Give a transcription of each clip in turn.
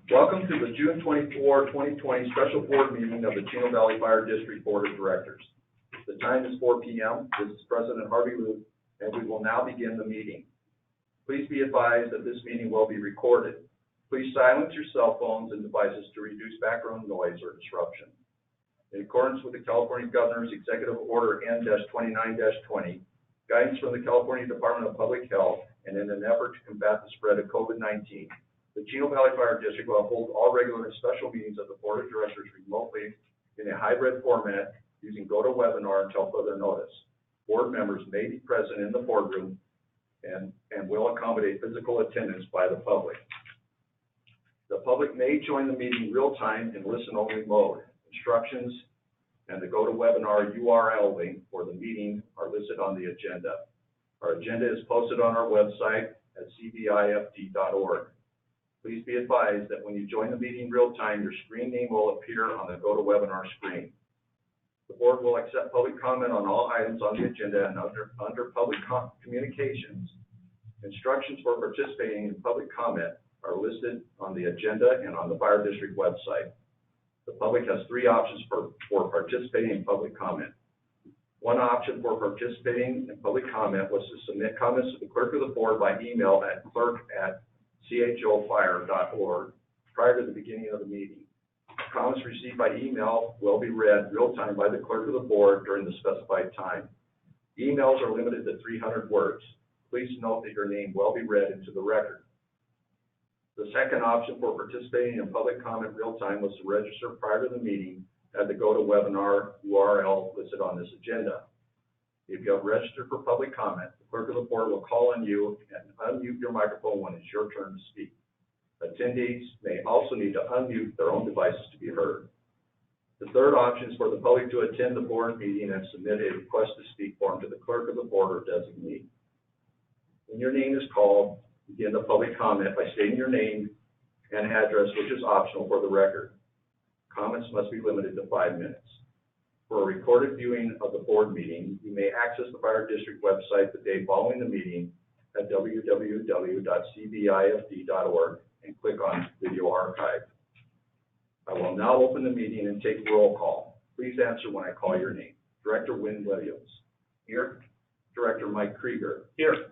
Welcome to the June 24, 2020 special board meeting of the Chino Valley Fire District Board of Directors. The time is 4 p.m. This is President Harvey Luke, and we will now begin the meeting. Please be advised that this meeting will be recorded. Please silence your cell phones and devices to reduce background noise or disruption. In accordance with the California Governor's Executive Order N-29-20, guidance from the California Department of Public Health, and in an effort to combat the spread of COVID-19, the Chino Valley Fire District will hold all regular and special meetings of the Board of Directors remotely in a hybrid format using GoToWebinar until further notice. Board members may be present in the boardroom and will accommodate physical attendance by the public. The public may join the meeting real-time in listen-only mode. Instructions and the GoToWebinar URL link for the meeting are listed on the agenda. Our agenda is posted on our website at cbifd.org. Please be advised that when you join the meeting real-time, your screen name will appear on the GoToWebinar screen. The board will accept public comment on all items on the agenda, and under public communications, instructions for participating in public comment are listed on the agenda and on the Fire District website. The public has three options for participating in public comment. One option for participating in public comment was to submit comments to the clerk of the board by email at clerk@chofire.org prior to the beginning of the meeting. Comments received by email will be read real-time by the clerk of the board during the specified time. Emails are limited to 300 words. Please note that your name will be read into the record. The second option for participating in public comment real-time was to register prior to the meeting at the GoToWebinar URL listed on this agenda. If you have registered for public comment, the clerk of the board will call on you and unmute your microphone when it's your turn to speak. Attendees may also need to unmute their own devices to be heard. The third option is for the public to attend the board meeting and submit a request to speak form to the clerk of the board or designee. When your name is called, begin the public comment by stating your name and address, which is optional for the record. Comments must be limited to 5 minutes. For a recorded viewing of the board meeting, you may access the Fire District website the day following the meeting at www.cbifd.org and click on Video Archive. I will now open the meeting and take roll call. Please answer when I call your name. Director Wynn Williams. Here. Director Mike Krieger. Here.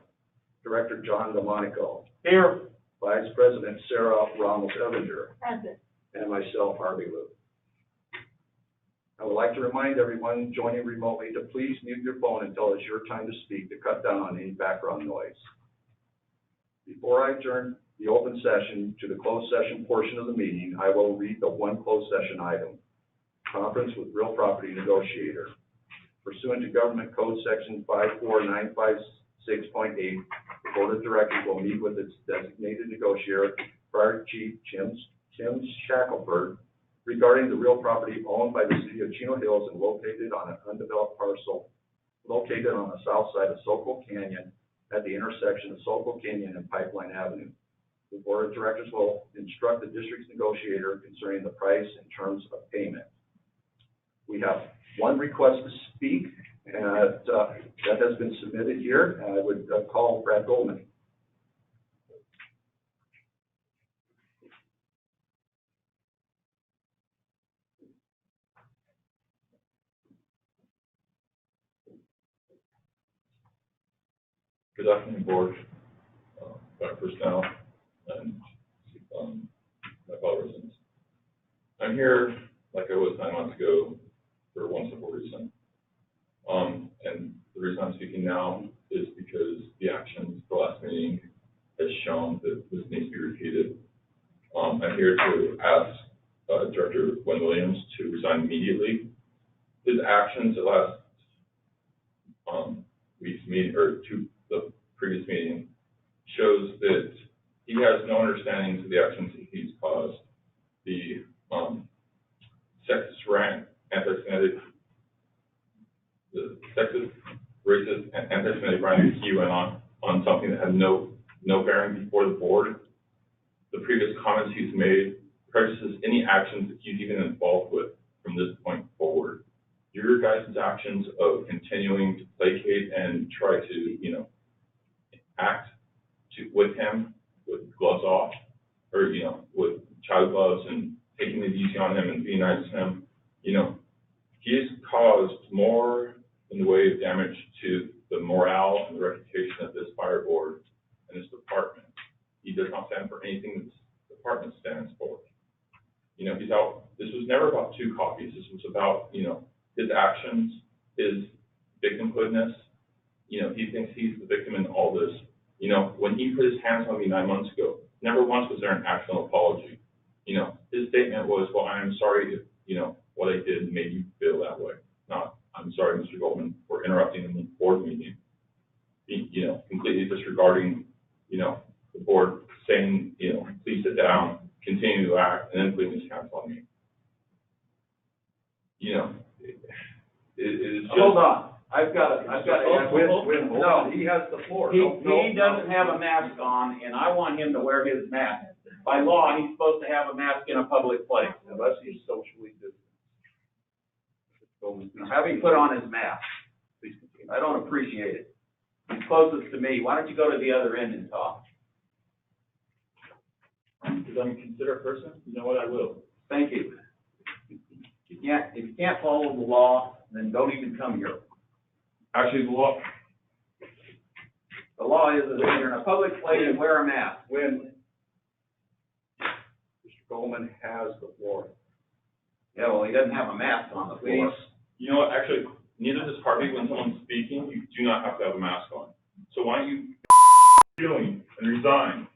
Director John DeMonico. Here. Vice President Sarah Ramos-Evinger. Present. And myself, Harvey Luke. I would like to remind everyone joining remotely to please mute your phone until it's your time to speak to cut down on any background noise. Before I adjourn the open session to the closed session portion of the meeting, I will read the one closed session item. Conference with real property negotiator. Pursuant to Government Code Section 54956.8, the Board of Directors will meet with its designated negotiator, Fire Chief Tim Shackelford, regarding the real property owned by the City of Chino Hills and located on an undeveloped parcel located on the south side of Sokol Canyon at the intersection of Sokol Canyon and Pipeline Avenue. The Board of Directors will instruct the district's negotiator concerning the price and terms of payment. We have one request to speak that has been submitted here. I would call Brad Goldman. Good afternoon, Board, Fire personnel, and my fellow residents. I'm here, like I was 9 months ago, for one simple reason. And the reason I'm speaking now is because the actions the last meeting has shown that this needs to be repeated. I'm here to ask Director Wynn Williams to resign immediately. His actions at last week's meeting, or to the previous meeting, shows that he has no understanding to the actions that he's caused. The sexist, racist, and anti-Semitic ranting he went on something that had no bearing before the board. The previous comments he's made prejudices any actions that he's even involved with from this point forward. Your guys' actions of continuing to placate and try to, act with him with gloves off, or, with child gloves and taking it easy on him and being nice to him. You know, he has caused more in the way of damage to the morale and the reputation of this fire board and this department. He does not stand for anything that the department stands for. You know, he's out, this was never about two copies. This was about, you know, his actions, his victimhoodness. You know, he thinks he's the victim in all this. You know, when he put his hands on me 9 months ago, never once was there an actual apology. You know, his statement was, well, I am sorry if, you know, what I did made you feel that way. Not, I'm sorry, Mr. Goldman, for interrupting the board meeting. You know, completely disregarding, you know, the board saying, you know, please sit down, continue to act, and then putting his hands on me. You know, it is just... Hold on. I've got to No, he has the floor. He doesn't have a mask on, and I want him to wear his mask. By law, he's supposed to have a mask in a public place. Unless he's socially distant. Have him put on his mask. I don't appreciate it. He's closest to me. Why don't you go to the other end and talk? Because I'm a considerate person, you know what, I will. Thank you. If you can't follow the law, then don't even come here. Actually, the law... The law is that if you're in a public place, you wear a mask. When Mr. Goldman has the floor. Yeah, well, he doesn't have a mask on the floor. You know what, actually, neither does Harvey. When someone's speaking, you do not have to have a mask on. So why don't you doing and resign?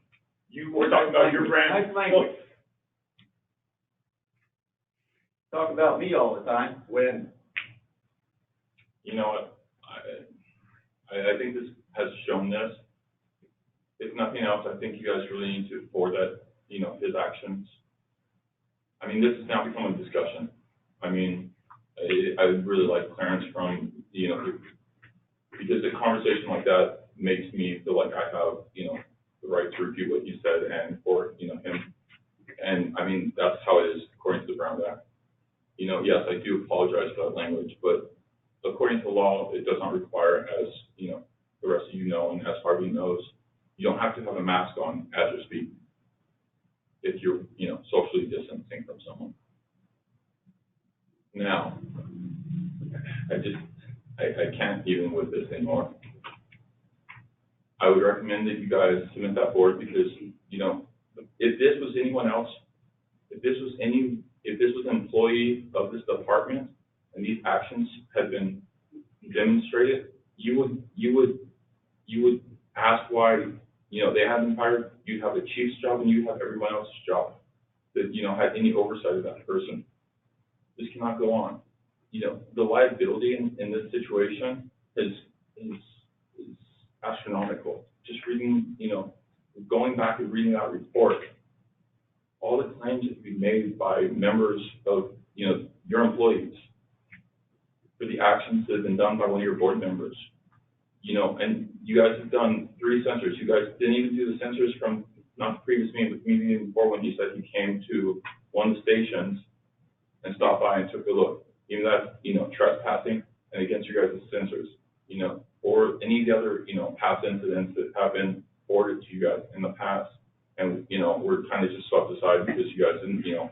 You were talking about your brand. Nice language. Talk about me all the time. When You know what, I think this has shown this. If nothing else, I think you guys really need to forward that, you know, his actions. I mean, this has now become a discussion. I mean, I would really like clearance from, you know, because a conversation like that makes me feel like I have, you know, the right to repeat what you said and for, you know, him. And I mean, that's how it is according to the Brown Act. You know, yes, I do apologize for that language, but according to law, it does not require, as, you know, the rest of you know, and as Harvey knows, you don't have to have a mask on as you're speaking if you're, you know, socially distancing from someone. Now, I can't even with this anymore. I would recommend that you guys submit that forward because, you know, if this was anyone else, if this was an employee of this department and these actions had been demonstrated, you would ask why, you know, they hadn't been fired. You'd have the chief's job and you'd have everyone else's job that, you know, had any oversight of that person. This cannot go on. You know, the liability in this situation is astronomical. Just reading, you know, going back and reading that report, all the claims that can be made by members of, you know, your employees for the actions that have been done by one of your board members, you know, and you guys have done 3 censors. You guys didn't even do the censors from not the previous meeting, but the meeting before when you said you came to one of the stations and stopped by and took a look. Even that's, you know, trespassing and against your guys' censors, you know, or any of the other, you know, past incidents that have been forwarded to you guys in the past. And, you know, we're kind of just swept aside because you guys didn't, you know,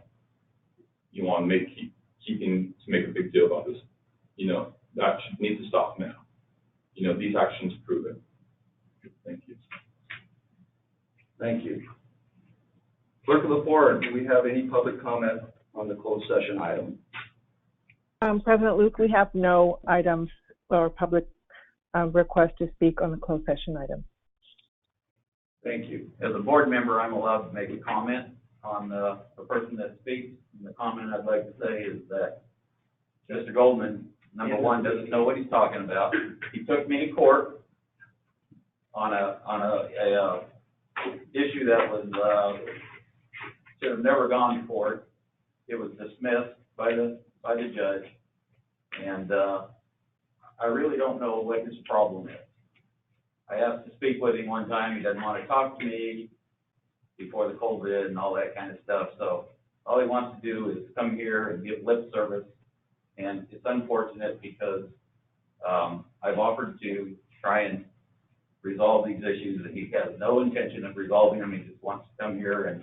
you want to make a big deal about this. You know, that needs to stop now. You know, these actions prove it. Thank you. Thank you. Clerk of the floor, do we have any public comment on the closed session item? President Luke, we have no items or public request to speak on the closed session item. Thank you. As a board member, I'm allowed to make a comment on the person that speaks. And the comment I'd like to say is that Mr. Goldman, number one, doesn't know what he's talking about. He took me to court on a issue that was should have never gone to court. It was dismissed by the judge, and I really don't know what his problem is. I asked to speak with him one time. He doesn't want to talk to me before the COVID and all that kind of stuff. So all he wants to do is come here and give lip service. And it's unfortunate because I've offered to try and resolve these issues, and he has no intention of resolving them. He just wants to come here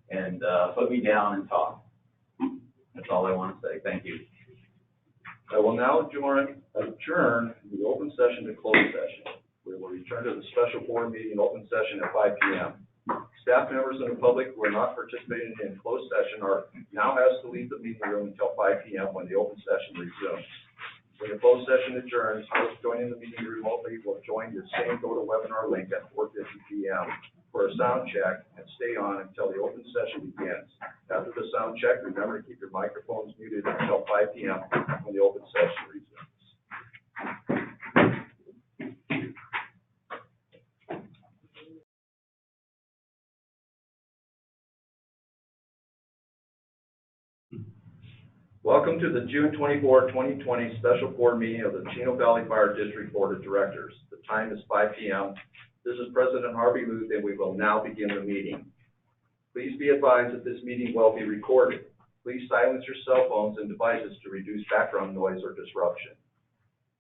and put put me down and talk. That's all I want to say. Thank you. I will now adjourn the open session to closed session. We will return to the special board meeting open session at 5 p.m. Staff members and the public who are not participating in closed session are now asked to leave the meeting room until 5 p.m. when the open session resumes. When the closed session adjourns, those joining the meeting remotely will join the same GoToWebinar link at 4:50 p.m. for a sound check and stay on until the open session begins. After the sound check, remember to keep your microphones muted until 5 p.m. when the open session resumes. Welcome to the June 24, 2020 special board meeting of the Chino Valley Fire District Board of Directors. The time is 5 p.m. This is President Harvey Luth, and we will now begin the meeting. Please be advised that this meeting will be recorded. Please silence your cell phones and devices to reduce background noise or disruption.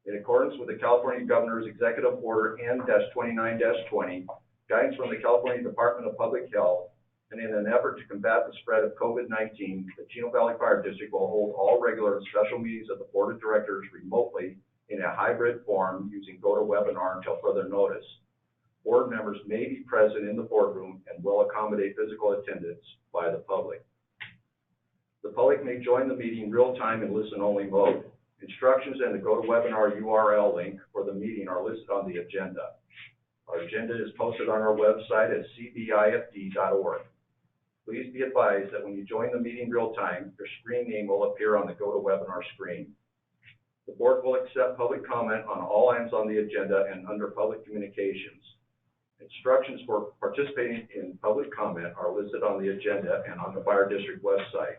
In accordance with the California Governor's Executive Order N-29-20, guidance from the California Department of Public Health, and in an effort to combat the spread of COVID-19, the Chino Valley Fire District will hold all regular and special meetings of the Board of Directors remotely in a hybrid form using GoToWebinar until further notice. Board members may be present in the boardroom and will accommodate physical attendance by the public. The public may join the meeting real-time in listen-only mode. Instructions and the GoToWebinar URL link for the meeting are listed on the agenda. Our agenda is posted on our website at cbifd.org. Please be advised that when you join the meeting real-time, your screen name will appear on the GoToWebinar screen. The board will accept public comment on all items on the agenda and under public communications. Instructions for participating in public comment are listed on the agenda and on the Fire District website.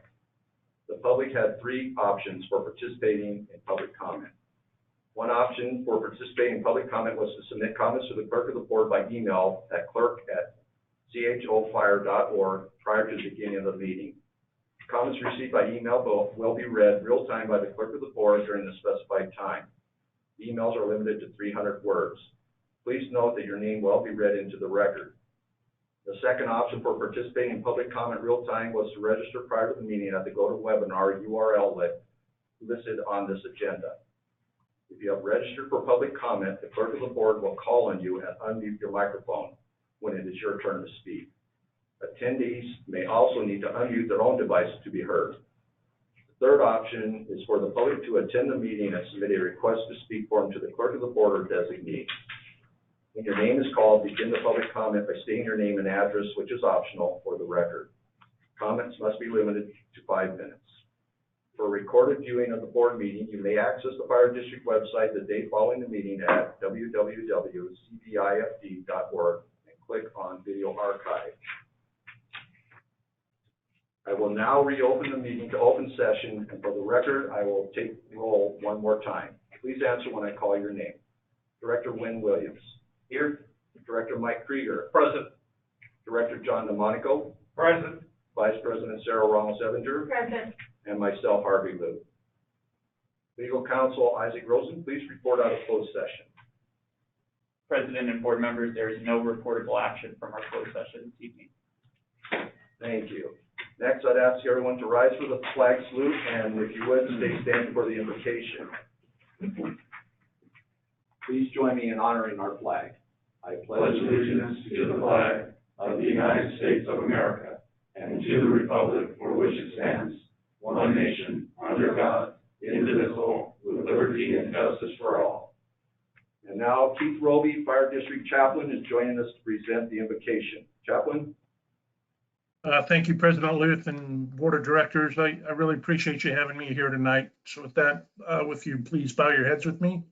The public had three options for participating in public comment. One option for participating in public comment was to submit comments to the clerk of the board by email at clerk@chofire.org prior to the beginning of the meeting. Comments received by email will be read real-time by the clerk of the board during the specified time. Emails are limited to 300 words. Please note that your name will be read into the record. The second option for participating in public comment real-time was to register prior to the meeting at the GoToWebinar URL listed on this agenda. If you have registered for public comment, the clerk of the board will call on you and unmute your microphone when it is your turn to speak. Attendees may also need to unmute their own device to be heard. The third option is for the public to attend the meeting and submit a request to speak form to the clerk of the board or designee. When your name is called, begin the public comment by stating your name and address, which is optional for the record. Comments must be limited to 5 minutes. For recorded viewing of the board meeting, you may access the Fire District website the day following the meeting at www.cbifd.org and click on Video Archive. I will now reopen the meeting to open session, and for the record, I will take roll one more time. Please answer when I call your name. Director Wynn Williams. Here. Director Mike Krieger. Present. Director John DeMonico. Present. Vice President Sarah Ramos-Evinger. Present. And myself, Harvey Luth. Legal Counsel Isaac Rosen, please report out of closed session. President and board members, there is no reportable action from our closed session this evening. Thank you. Next, I'd ask everyone to rise for the flag salute, and if you would, stay standing for the invocation. Please join me in honoring our flag. I pledge allegiance to the flag of the United States of America and to the republic for which it stands, one nation, under God, indivisible, with liberty and justice for all. And now Keith Roby, Fire District Chaplain, is joining us to present the invocation. Chaplain? Thank you, President Luth and Board of Directors. I really appreciate you having me here tonight. So with that, with you, please bow your heads with me.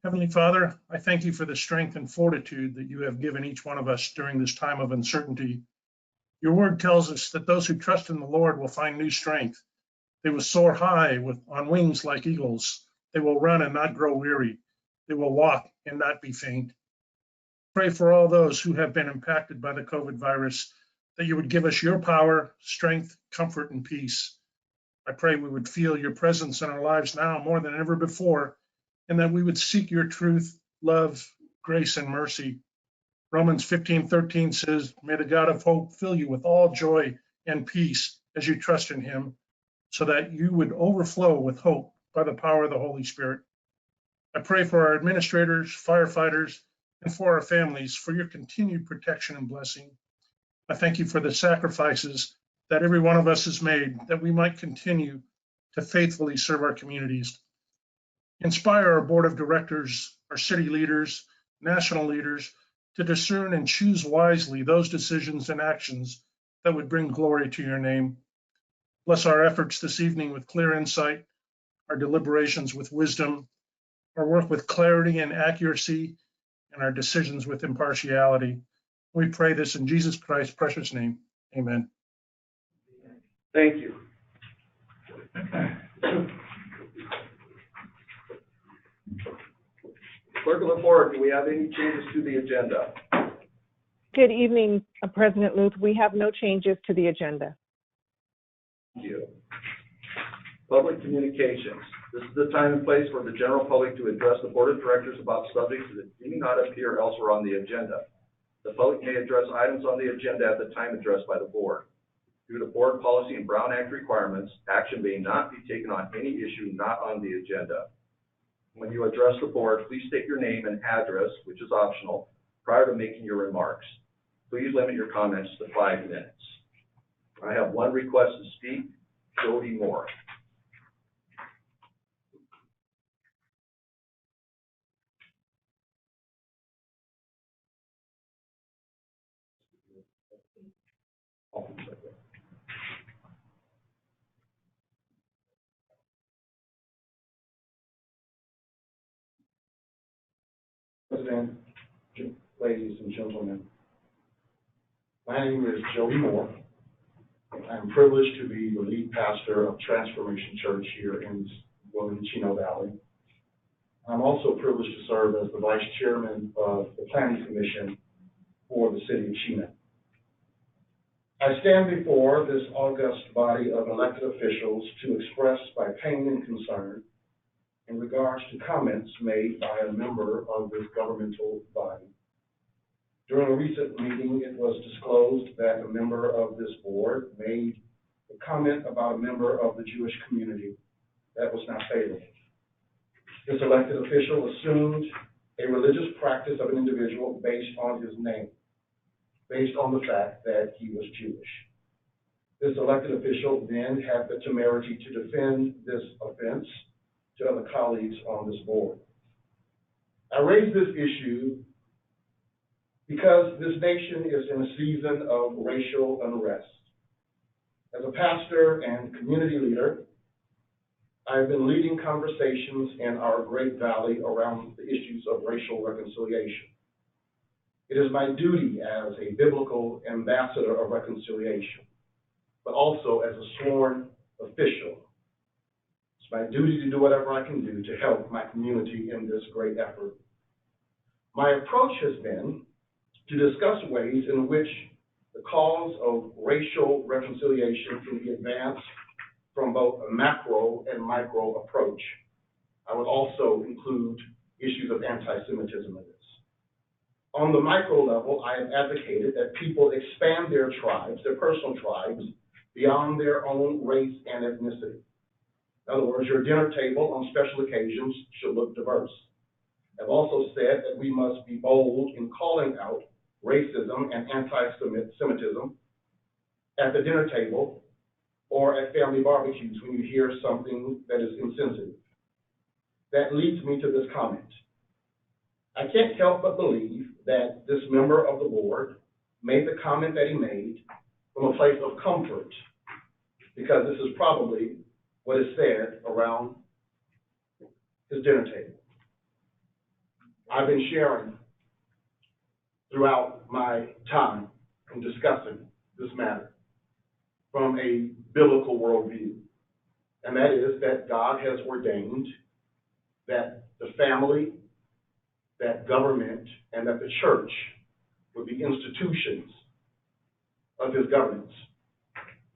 Heavenly Father, I thank you for the strength and fortitude that you have given each one of us during this time of uncertainty. Your word tells us that those who trust in the Lord will find new strength. They will soar high on wings like eagles. They will run and not grow weary. They will walk and not be faint. Pray for all those who have been impacted by the COVID virus, that you would give us your power, strength, comfort, and peace. I pray we would feel your presence in our lives now more than ever before, and that we would seek your truth, love, grace, and mercy. Romans 15:13 says, may the God of hope fill you with all joy and peace as you trust in him, so that you would overflow with hope by the power of the Holy Spirit. I pray for our administrators, firefighters, and for our families for your continued protection and blessing. I thank you for the sacrifices that every one of us has made, that we might continue to faithfully serve our communities. Inspire our board of directors, our city leaders, national leaders, to discern and choose wisely those decisions and actions that would bring glory to your name. Bless our efforts this evening with clear insight, our deliberations with wisdom, our work with clarity and accuracy, and our decisions with impartiality. We pray this in Jesus Christ's precious name. Amen. Thank you. Clerk of the Board, do we have any changes to the agenda? Good evening, President Luth. We have no changes to the agenda. Thank you. Public communications. This is the time and place for the general public to address the Board of Directors about subjects that do not appear elsewhere on the agenda. The public may address items on the agenda at the time addressed by the Board. Due to Board policy and Brown Act requirements, action may not be taken on any issue not on the agenda. When you address the Board, please state your name and address, which is optional, prior to making your remarks. Please limit your comments to 5 minutes. I have one request to speak, Jody Moore. President, ladies and gentlemen, my name is Joey Moore. I'm privileged to be the lead pastor of Transformation Church here in Chino Valley. I'm also privileged to serve as the vice chairman of the Planning Commission for the city of Chino. I stand before this august body of elected officials to express my pain and concern in regards to comments made by a member of this governmental body. During a recent meeting, it was disclosed that a member of this board made a comment about a member of the Jewish community that was not favorable. This elected official assumed a religious practice of an individual based on his name, based on the fact that he was Jewish. This elected official then had the temerity to defend this offense to other colleagues on this board. I raise this issue because this nation is in a season of racial unrest. As a pastor and community leader, I've been leading conversations in our great valley around the issues of racial reconciliation. It is my duty as a biblical ambassador of reconciliation, but also as a sworn official. It's my duty to do whatever I can do to help my community in this great effort. My approach has been to discuss ways in which the cause of racial reconciliation can be advanced from both a macro and micro approach. I would also include issues of anti-Semitism in this. On the micro level, I have advocated that people expand their tribes, their personal tribes, beyond their own race and ethnicity. In other words, your dinner table on special occasions should look diverse. I've also said that we must be bold in calling out racism and anti-Semitism at the dinner table or at family barbecues when you hear something that is insensitive. That leads me to this comment. I can't help but believe that this member of the board made the comment that he made from a place of comfort, because this is probably what is said around his dinner table. I've been sharing throughout my time in discussing this matter from a biblical worldview, and that is that God has ordained that the family, that government, and that the church would be institutions of his governance.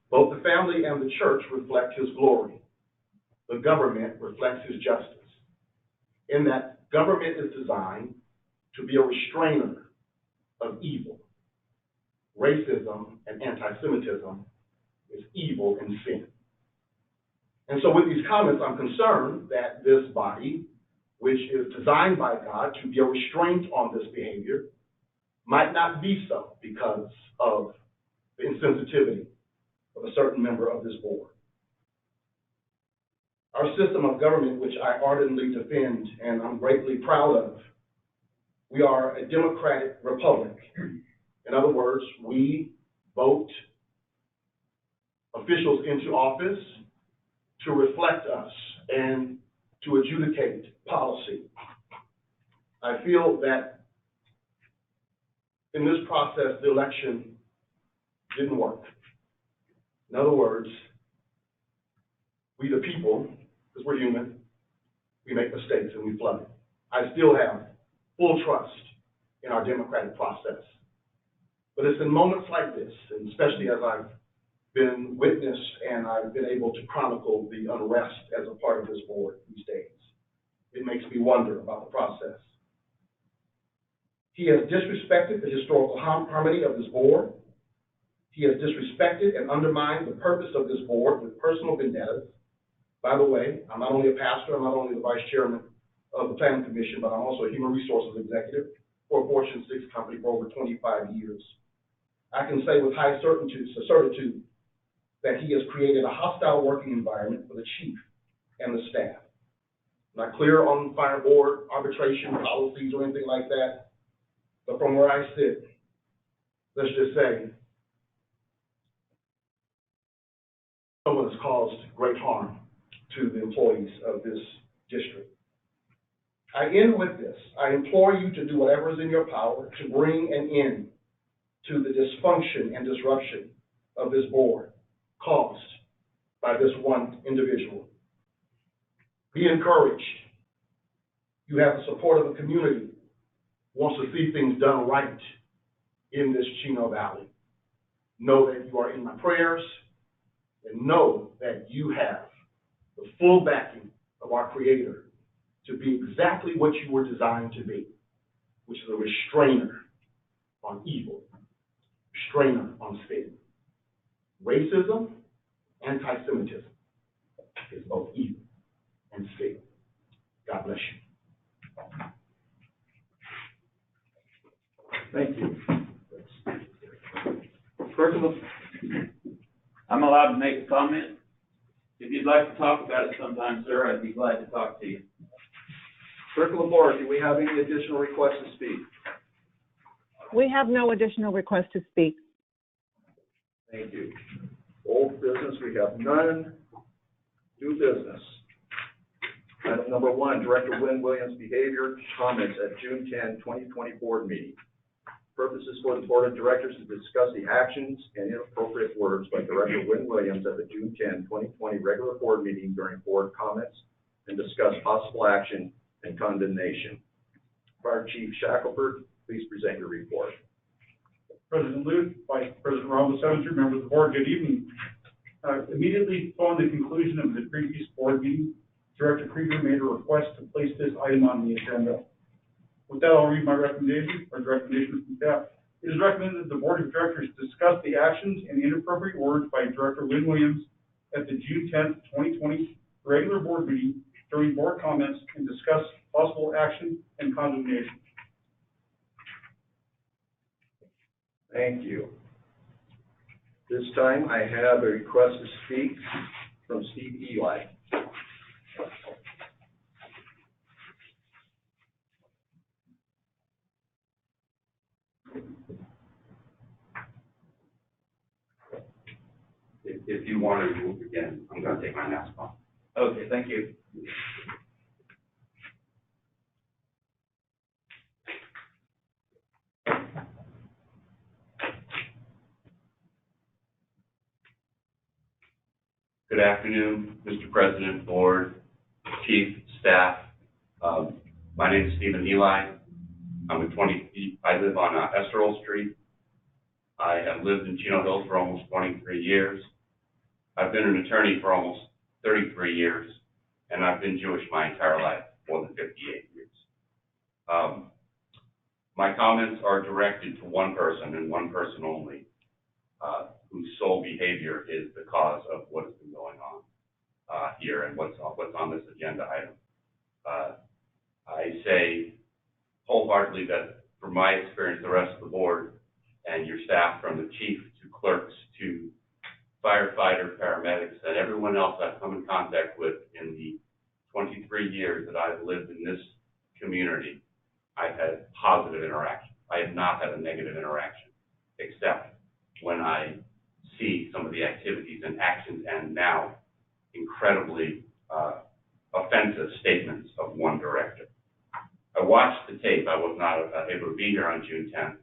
Both the family and the church reflect his glory. The government reflects his justice. In that, government is designed to be a restrainer of evil. Racism and anti-Semitism is evil and sin. And so with these comments, I'm concerned that this body, which is designed by God to be a restraint on this behavior, might not be so because of the insensitivity of a certain member of this board. Our system of government, which I ardently defend and I'm greatly proud of, we are a democratic republic. In other words, we vote officials into office to reflect us and to adjudicate policy. I feel that in this process, the election didn't work. In other words, we the people, because we're human, we make mistakes and we flood it. I still have full trust in our democratic process. But it's in moments like this, and especially as I've been witness and I've been able to chronicle the unrest as a part of this board these days, it makes me wonder about the process. He has disrespected the historical harmony of this board. He has disrespected and undermined the purpose of this board with personal vendettas. By the way, I'm not only a pastor, I'm not only the vice chairman of the Planning Commission, but I'm also a human resources executive for a Fortune 6 company for over 25 years. I can say with high certitude that he has created a hostile working environment for the chief and the staff. I'm not clear on fire board arbitration policies or anything like that, but from where I sit, let's just say someone has caused great harm to the employees of this district. I end with this. I implore you to do whatever is in your power to bring an end to the dysfunction and disruption of this board caused by this one individual. Be encouraged. You have the support of the community who wants to see things done right in this Chino Valley. Know that you are in my prayers, and know that you have the full backing of our Creator to be exactly what you were designed to be, which is a restrainer on evil, restrainer on sin. Racism, anti-Semitism is both evil and sin. God bless you. Thank you. First of all, I'm allowed to make a comment. If you'd like to talk about it sometime, sir, I'd be glad to talk to you. Circle of board, do we have any additional requests to speak? We have no additional requests to speak. Thank you. Old business, we have none. New business. Item number 1, Director Wynn Williams' behavior comments at June 10, 2020 board meeting. Purposes for the board of directors to discuss the actions and inappropriate words by Director Wynn Williams at the June 10, 2020 regular board meeting during board comments and discuss possible action and condemnation. Fire Chief Shackelford, please present your report. President Luth, Vice President Ramos, members of the board, good evening. Immediately following the conclusion of the previous board meeting, Director Krieger made a request to place this item on the agenda. With that, I'll read my recommendation, or the recommendation from staff. It is recommended that the board of directors discuss the actions and inappropriate words by Director Wynn Williams at the June 10th, 2020 regular board meeting during board comments and discuss possible action and condemnation. Thank you. This time I have a request to speak from Steve Eli. If you want to move again, I'm going to take my mask off. Okay, thank you. Good afternoon, Mr. President, board, chief, staff. My name is Stephen Eli. I live on Esterol Street. I have lived in Chino Hills for almost 23 years. I've been an attorney for almost 33 years, and I've been Jewish my entire life, more than 58 years. My comments are directed to one person and one person only, who whose sole behavior is the cause of what has been going on here and what's on this agenda item. I say wholeheartedly that from my experience, the rest of the board and your staff, from the chief to clerks to firefighter, paramedics, and everyone else I've come in contact with in the 23 years that I've lived in this community, I've had positive interaction. I have not had a negative interaction, except when I see some of the activities and actions and now incredibly offensive statements of one director. I watched the tape. I was not able to be here on June 10th.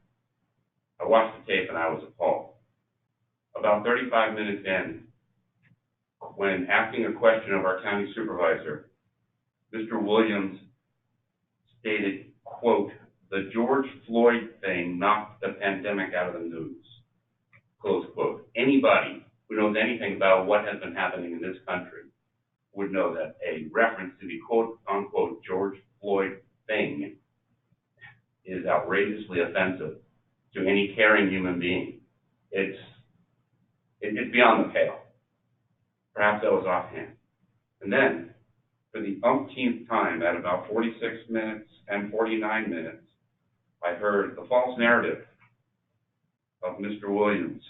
I watched the tape and I was appalled. About 35 minutes in, when asking a question of our county supervisor, Mr. Williams stated, quote, "The George Floyd thing knocked the pandemic out of the news," close quote. Anybody who knows anything about what has been happening in this country would know that a reference to the quote unquote George Floyd thing is outrageously offensive to any caring human being. It's beyond the pale. Perhaps that was offhand. And then, for the umpteenth time, at about 46 minutes and 49 minutes, I heard the false narrative of Mr. Williams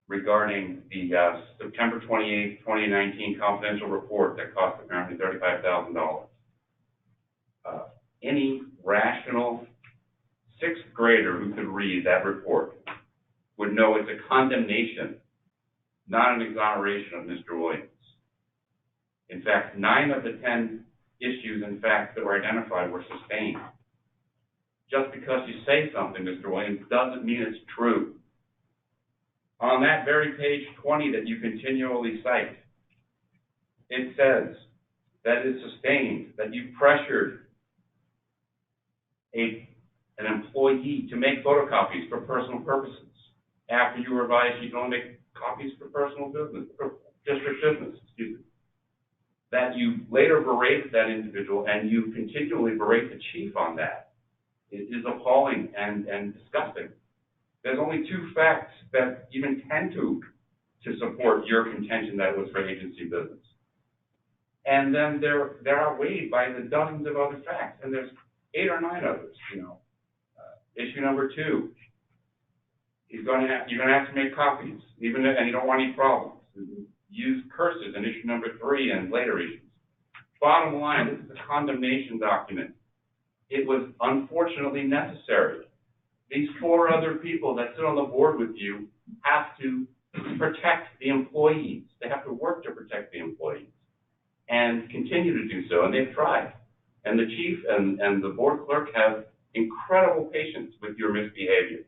regarding the September 28, 2019 confidential report that cost apparently $35,000. Any rational sixth grader who could read that report would know it's a condemnation, not an exoneration of Mr. Williams. In fact, 9 of the 10 issues and facts that were identified were sustained. Just because you say something, Mr. Williams, doesn't mean it's true. On that very page 20 that you continually cite, it says that it's sustained, that you pressured an employee to make photocopies for personal purposes. After you were advised you can only make copies for personal business, for district business, excuse me. That you later berated that individual and you continually berate the chief on that. It is appalling and disgusting. There's only 2 facts that even tend to support your contention that it was for agency business. And then they're outweighed by the dozens of other facts, and there's 8 or 9 others, you know. Issue number 2, you're going to have to make copies, and you don't want any problems. Use curses in issue number 3 and later issues. Bottom line, this is a condemnation document. It was unfortunately necessary. These 4 other people that sit on the board with you have to protect the employees. They have to work to protect the employees and continue to do so, and they've tried. And the chief and the board clerk have incredible patience with your misbehavior.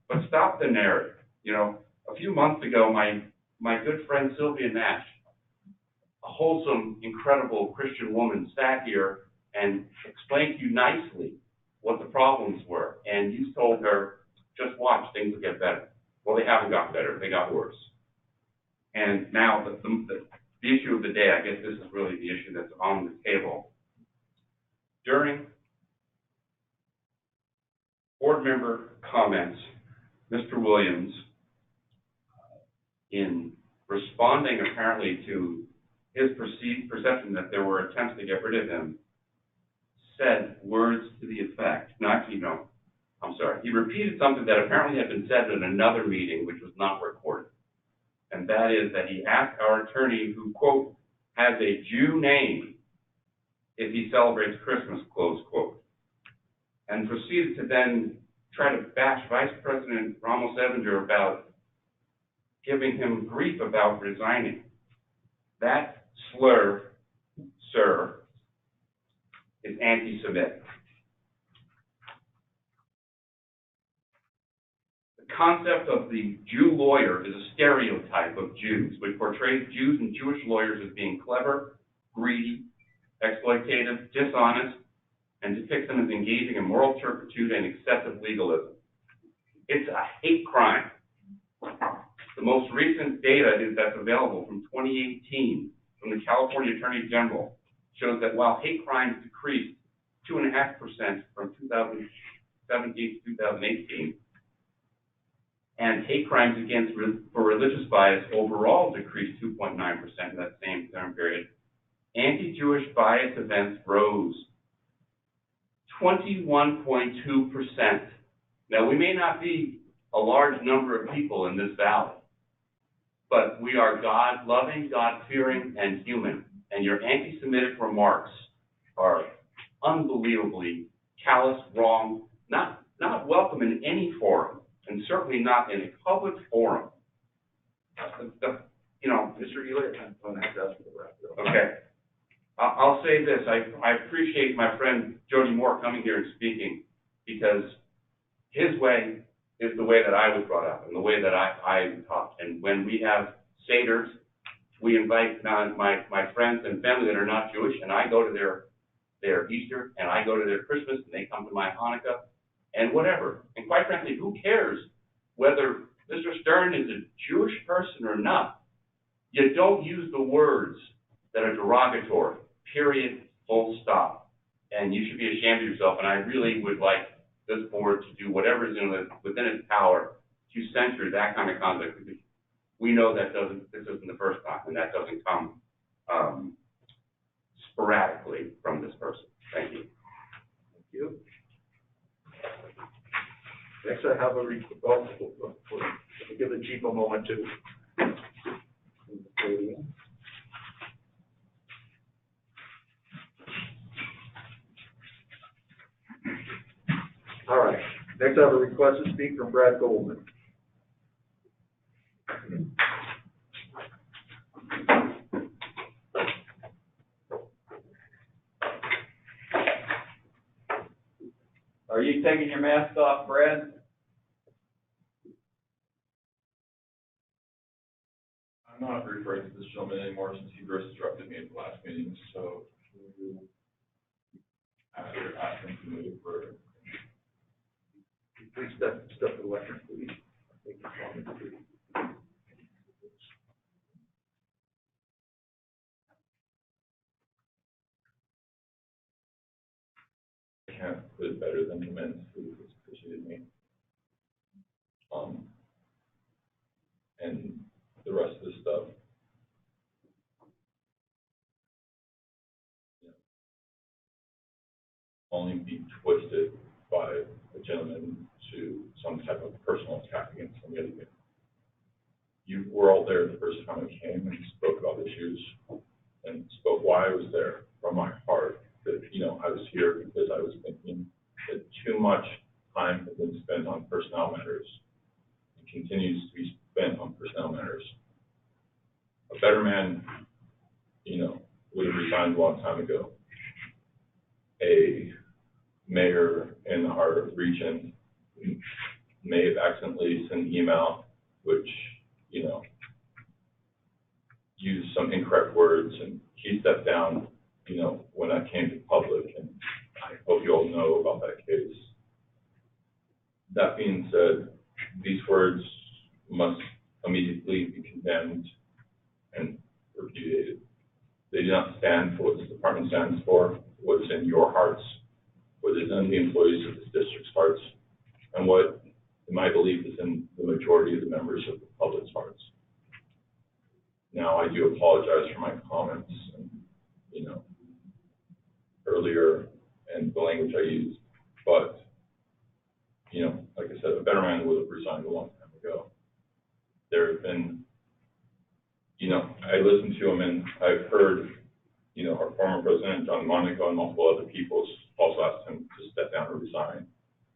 But stop the narrative. You know, a few months ago, my good friend Sylvia Nash, a wholesome, incredible Christian woman, sat here and explained to you nicely what the problems were. And you told her, just watch, things will get better. Well, they haven't gotten better, they got worse. And now the issue of the day, I guess this is really the issue that's on the table. During board member comments, Mr. Williams, in responding apparently to his perceived perception that there were attempts to get rid of him, said words to the effect, he repeated something that apparently had been said in another meeting which was not recorded. And that is that he asked our attorney, who, quote, has a Jew name, if he celebrates Christmas, close quote. And proceeded to then try to bash Vice President Ramos-Evinger about giving him grief about resigning. That slur, sir, is anti-Semitic. The concept of the Jew lawyer is a stereotype of Jews, which portrays Jews and Jewish lawyers as being clever, greedy, exploitative, dishonest, and depicts them as engaging in moral turpitude and excessive legalism. It's a hate crime. The most recent data that's available from 2018 from the California Attorney General shows that while hate crimes decreased 2.5% from 2017 to 2018, and hate crimes against for religious bias overall decreased 2.9% in that same term period. Anti-Jewish bias events rose 21.2%. Now, we may not be a large number of people in this valley, but we are God-loving, God-fearing, and human. And your anti-Semitic remarks are unbelievably callous, wrong, not welcome in any forum, and certainly not in a public forum. You know, Mr. Ely, I'm going to have to ask you to wrap it up. okay. I'll say this, I appreciate my friend Jody Moore coming here and speaking, because his way is the way that I was brought up and the way that I taught. And when we have seders, we invite my friends and family that are not Jewish, and I go to their Easter, and I go to their Christmas, and they come to my Hanukkah, and whatever. And quite frankly, who cares whether Mr. Stern is a Jewish person or not? You don't use the words that are derogatory, period, full stop. And you should be ashamed of yourself, and I really would like this board to do whatever is within its power to censure that kind of conduct, because we know that this isn't the first time, and that doesn't come sporadically from this person. Thank you. Thank you. Next, I have we'll give the chief a moment to. All right. Next, I have a request to speak from Brad Goldman. Are you taking your mask off, Brad? I'm not referring to this gentleman anymore since he first disrupted me at the last meeting, so after asking to move for. Please step to the lectern, please. I think it's on the screen. I can't put it better than the men who preceded me. And the rest of the stuff, only be twisted by a gentleman to some type of personal attack against somebody. You were all there the first time I came and spoke about issues and spoke why I was there from my heart. That, I was here because I was thinking that too much time has been spent on personnel matters and continues to be spent on personnel matters. A better man, would have resigned a long time ago. A mayor in our region may have accidentally sent an email which, used some incorrect words, and he stepped down, when that came to public, and I hope you all know about that case. That being said, these words must immediately be condemned and repudiated. They do not stand for what this department stands for, what is in your hearts, what is in the employees of this district's hearts, and what, in my belief, is in the majority of the members of the public's hearts. Now, I do apologize for my comments, and, earlier, and the language I used, but, like I said, a better man would have resigned a long time ago. There have been, I listened to him, and I've heard, our former president, John Monaco, and multiple other people also asked him to step down or resign.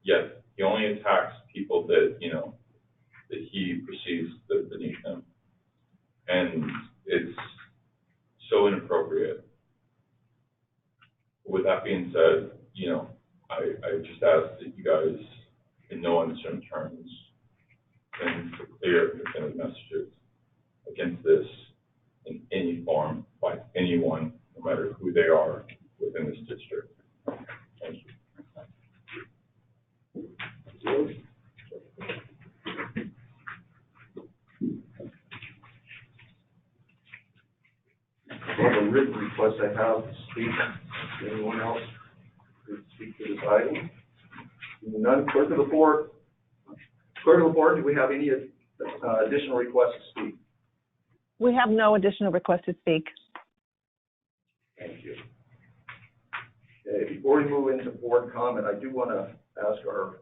Yet, he only attacks people that, that he perceives that beneath him. And it's so inappropriate. With that being said, I just ask that you guys, in no uncertain terms, send clear and definitive messages against this in any form by anyone, no matter who they are within this district. Thank you. I have a written request I have to speak. Anyone else to speak to this item? None, clerk of the board. Clerk of the board, do we have any additional requests to speak? We have no additional requests to speak. Thank you. Okay, before we move into board comment, I do want to ask our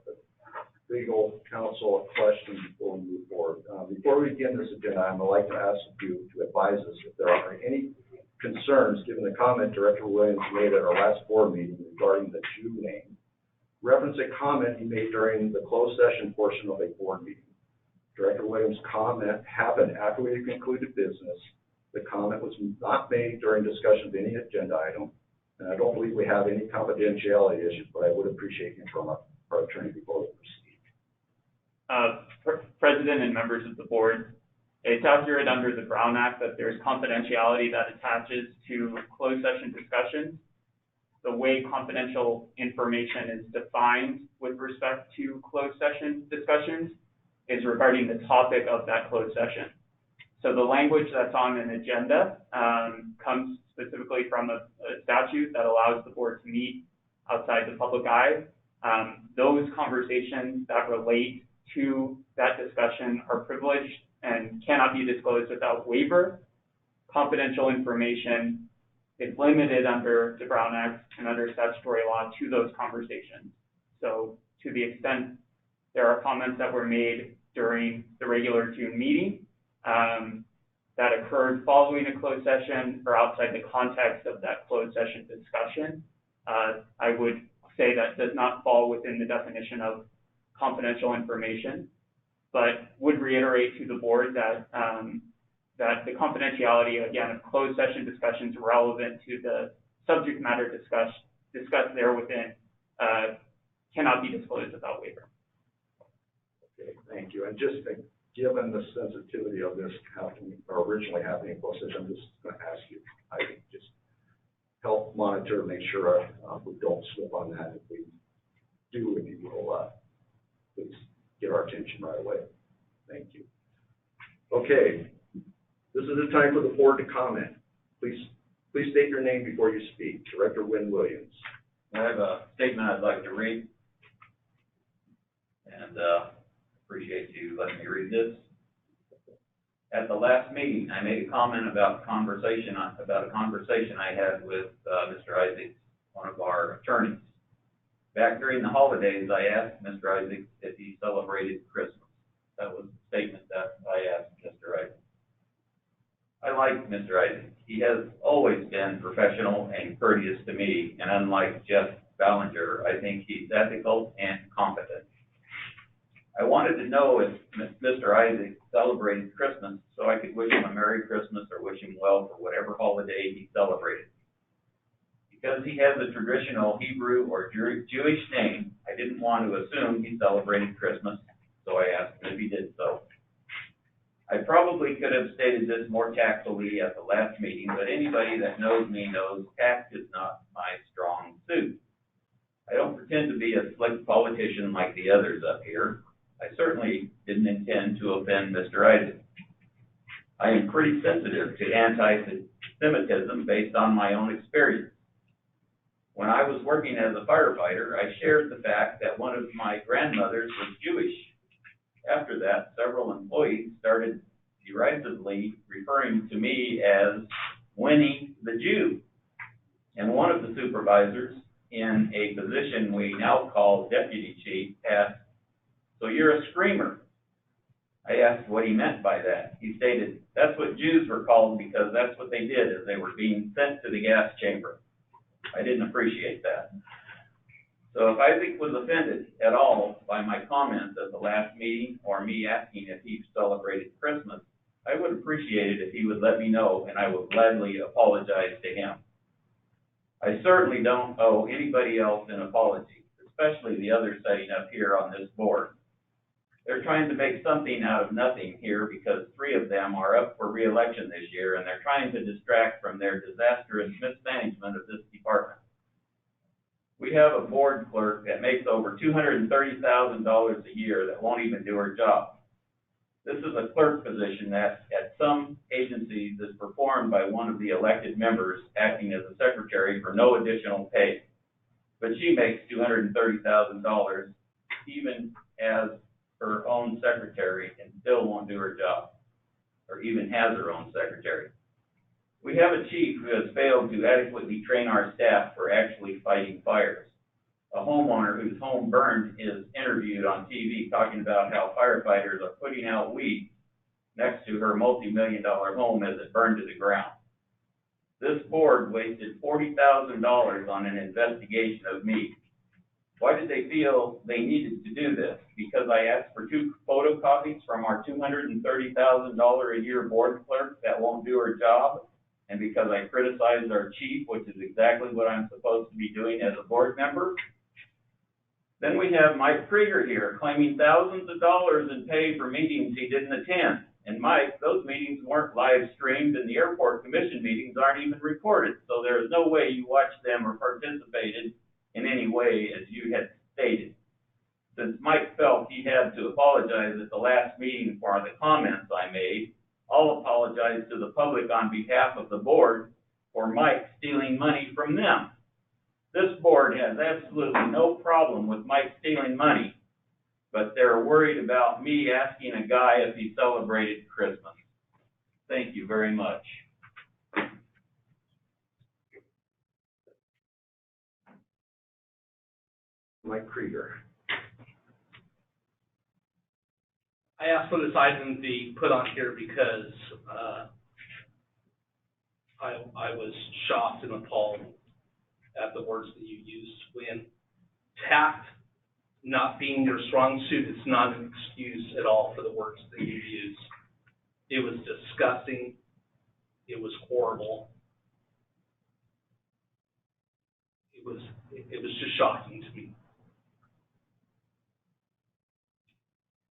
legal counsel a question before we move forward. Before we begin this agenda, I would like to ask you to advise us if there are any concerns, given the comment Director Williams made at our last board meeting regarding the Jew name. Reference a comment he made during the closed session portion of a board meeting. Director Williams' comment happened after we had concluded business. The comment was not made during discussion of any agenda item, and I don't believe we have any confidentiality issues, but I would appreciate you from our attorney before we proceed. President and members of the board, it's accurate under the Brown Act that there's confidentiality that attaches to closed session discussions. The way confidential information is defined with respect to closed session discussions is regarding the topic of that closed session. So the language that's on an agenda comes specifically from a statute that allows the board to meet outside the public eye. Those conversations that relate to that discussion are privileged and cannot be disclosed without waiver. Confidential information is limited under the Brown Act and under statutory law to those conversations. So to the extent there are comments that were made during the regular June meeting that occurred following a closed session or outside the context of that closed session discussion, I would say that does not fall within the definition of confidential information, but would reiterate to the board that that the confidentiality, again, of closed session discussions relevant to the subject matter discussed there within cannot be disclosed without waiver. Okay, thank you. And just given the sensitivity of this originally happening in closed session, I'm just going to ask you, I just help monitor, make sure we don't slip on that. If we do, if you will, please get our attention right away. Thank you. Okay, this is the time for the board to comment. Please state your name before you speak. Director Wynn Williams. I have a statement I'd like to read, and appreciate you letting me read this. At the last meeting, I made a comment about a conversation I had with Mr. Isaacs, one of our attorneys. Back during the holidays, I asked Mr. Isaacs if he celebrated Christmas. That was the statement that I asked Mr. Isaacs. I like Mr. Isaacs. He has always been professional and courteous to me, and unlike Jeff Ballinger, I think he's ethical and competent. I wanted to know if Mr. Isaacs celebrated Christmas so I could wish him a Merry Christmas or wish him well for whatever holiday he celebrated. Because he has a traditional Hebrew or Jewish name, I didn't want to assume he celebrated Christmas, so I asked him if he did so. I probably could have stated this more tactfully at the last meeting, but anybody that knows me knows tact is not my strong suit. I don't pretend to be a slick politician like the others up here. I certainly didn't intend to offend Mr. Isaac. I am pretty sensitive to anti-Semitism based on my own experience. When I was working as a firefighter, I shared the fact that one of my grandmothers was Jewish. After that, several employees started derisively referring to me as Winnie the Jew. And one of the supervisors in a position we now call deputy chief asked, "So you're a screamer?" I asked what he meant by that. He stated, "That's what Jews were called because that's what they did as they were being sent to the gas chamber." I didn't appreciate that. So if Isaac was offended at all by my comments at the last meeting or me asking if he celebrated Christmas, I would appreciate it if he would let me know, and I would gladly apologize to him. I certainly don't owe anybody else an apology, especially the others sitting up here on this board. They're trying to make something out of nothing here because 3 of them are up for re-election this year, and they're trying to distract from their disastrous mismanagement of this department. We have a board clerk that makes over $230,000 a year that won't even do her job. This is a clerk position that at some agencies is performed by one of the elected members acting as a secretary for no additional pay. But she makes $230,000 even as her own secretary and still won't do her job, or even has her own secretary. We have a chief who has failed to adequately train our staff for actually fighting fires. A homeowner whose home burned is interviewed on TV talking about how firefighters are putting out weeds next to her multi-million-dollar home as it burned to the ground. This board wasted $40,000 on an investigation of me. Why did they feel they needed to do this? Because I asked for 2 photocopies from our $230,000 a year board clerk that won't do her job? And because I criticized our chief, which is exactly what I'm supposed to be doing as a board member? Then we have Mike Krieger here claiming thousands of dollars in pay for meetings he didn't attend. And Mike, those meetings weren't live streamed and the airport commission meetings aren't even recorded. So there is no way you watched them or participated in any way as you had stated. Since Mike felt he had to apologize at the last meeting for the comments I made, I'll apologize to the public on behalf of the board for Mike stealing money from them. This board has absolutely no problem with Mike stealing money, but they're worried about me asking a guy if he celebrated Christmas. Thank you very much. Mike Krieger. I asked for this item to be put on here because I was shocked and appalled at the words that you used. When tact not being your strong suit, it's not an excuse at all for the words that you used. It was disgusting. It was horrible. It was just shocking to me.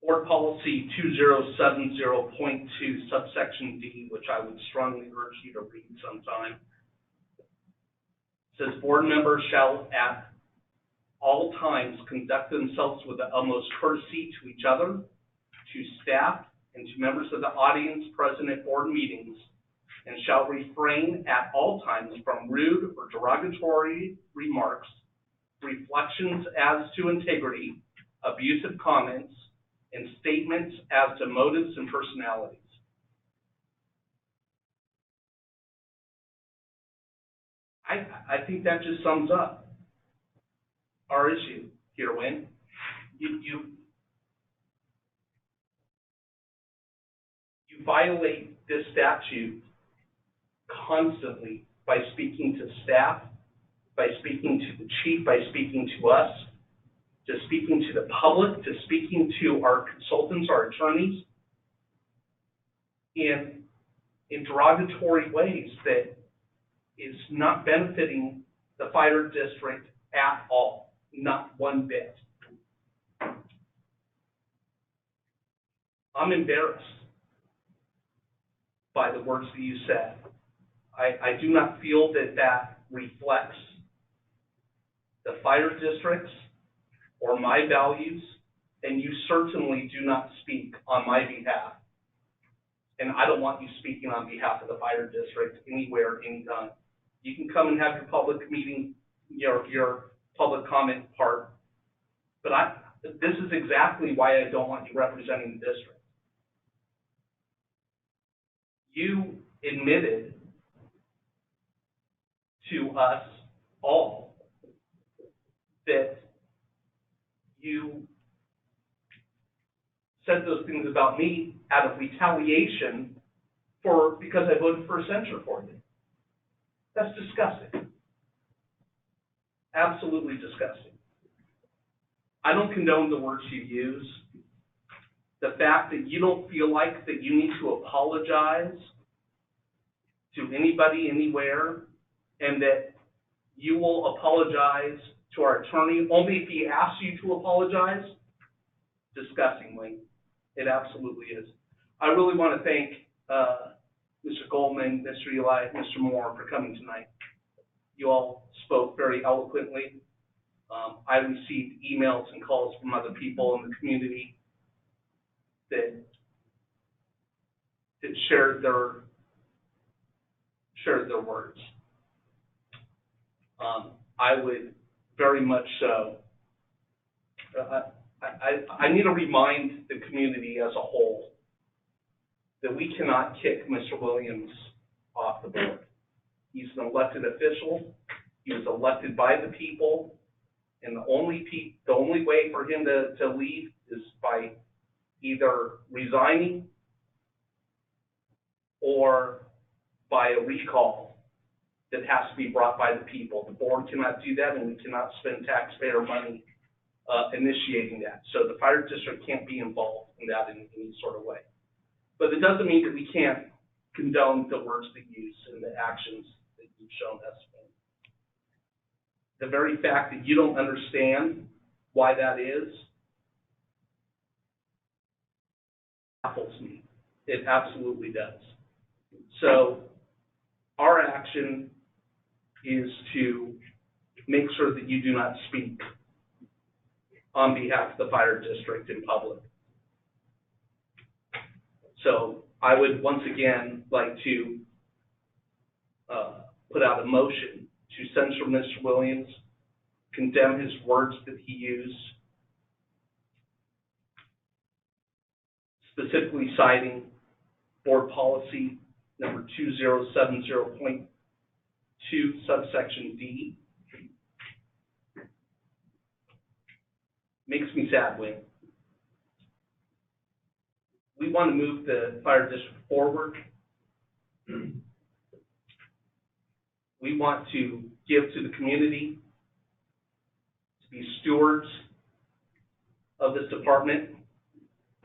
Board Policy 2070.2, Subsection D, which I would strongly urge you to read sometime, says board members shall at all times conduct themselves with the utmost courtesy to each other, to staff, and to members of the audience present at board meetings, and shall refrain at all times from rude or derogatory remarks, reflections as to integrity, abusive comments, and statements as to motives and personalities. I think that just sums up our issue here, Wayne. You violate this statute constantly by speaking to staff, by speaking to the chief, by speaking to us, to speaking to the public, to speaking to our consultants, our attorneys, in derogatory ways that is not benefiting the fire district at all, not one bit. I'm embarrassed by the words that you said. I do not feel that that reflects the fire districts or my values, and you certainly do not speak on my behalf. And I don't want you speaking on behalf of the fire district anywhere, anytime. You can come and have your public meeting, your public comment part, but this is exactly why I don't want you representing the district. You admitted to us all that you said those things about me out of retaliation because I voted for a censure for you. That's disgusting. Absolutely disgusting. I don't condone the words you use. The fact that you don't feel like that you need to apologize to anybody, anywhere, and that you will apologize to our attorney only if he asks you to apologize, disgustingly. It absolutely is. I really want to thank Mr. Goldman, Mr. Eli, Mr. Moore for coming tonight. You all spoke very eloquently. I received emails and calls from other people in the community that shared their words. I would very much so. I need to remind the community as a whole that we cannot kick Mr. Williams off the board. He's an elected official. He was elected by the people, and the only way for him to leave is by either resigning or by a recall that has to be brought by the people. The board cannot do that, and we cannot spend taxpayer money initiating that. So the fire district can't be involved in that in any sort of way. But it doesn't mean that we can't condone the words that you use and the actions that you've shown us. The very fact that you don't understand why that is baffles me. It absolutely does. So our action is to make sure that you do not speak on behalf of the fire district in public. So I would once again like to put out a motion to censure Mr. Williams, condemn his words that he used, specifically citing board policy number 2070.2, subsection D. Makes me sad when we want to move the fire district forward. We want to give to the community, to be stewards of this department.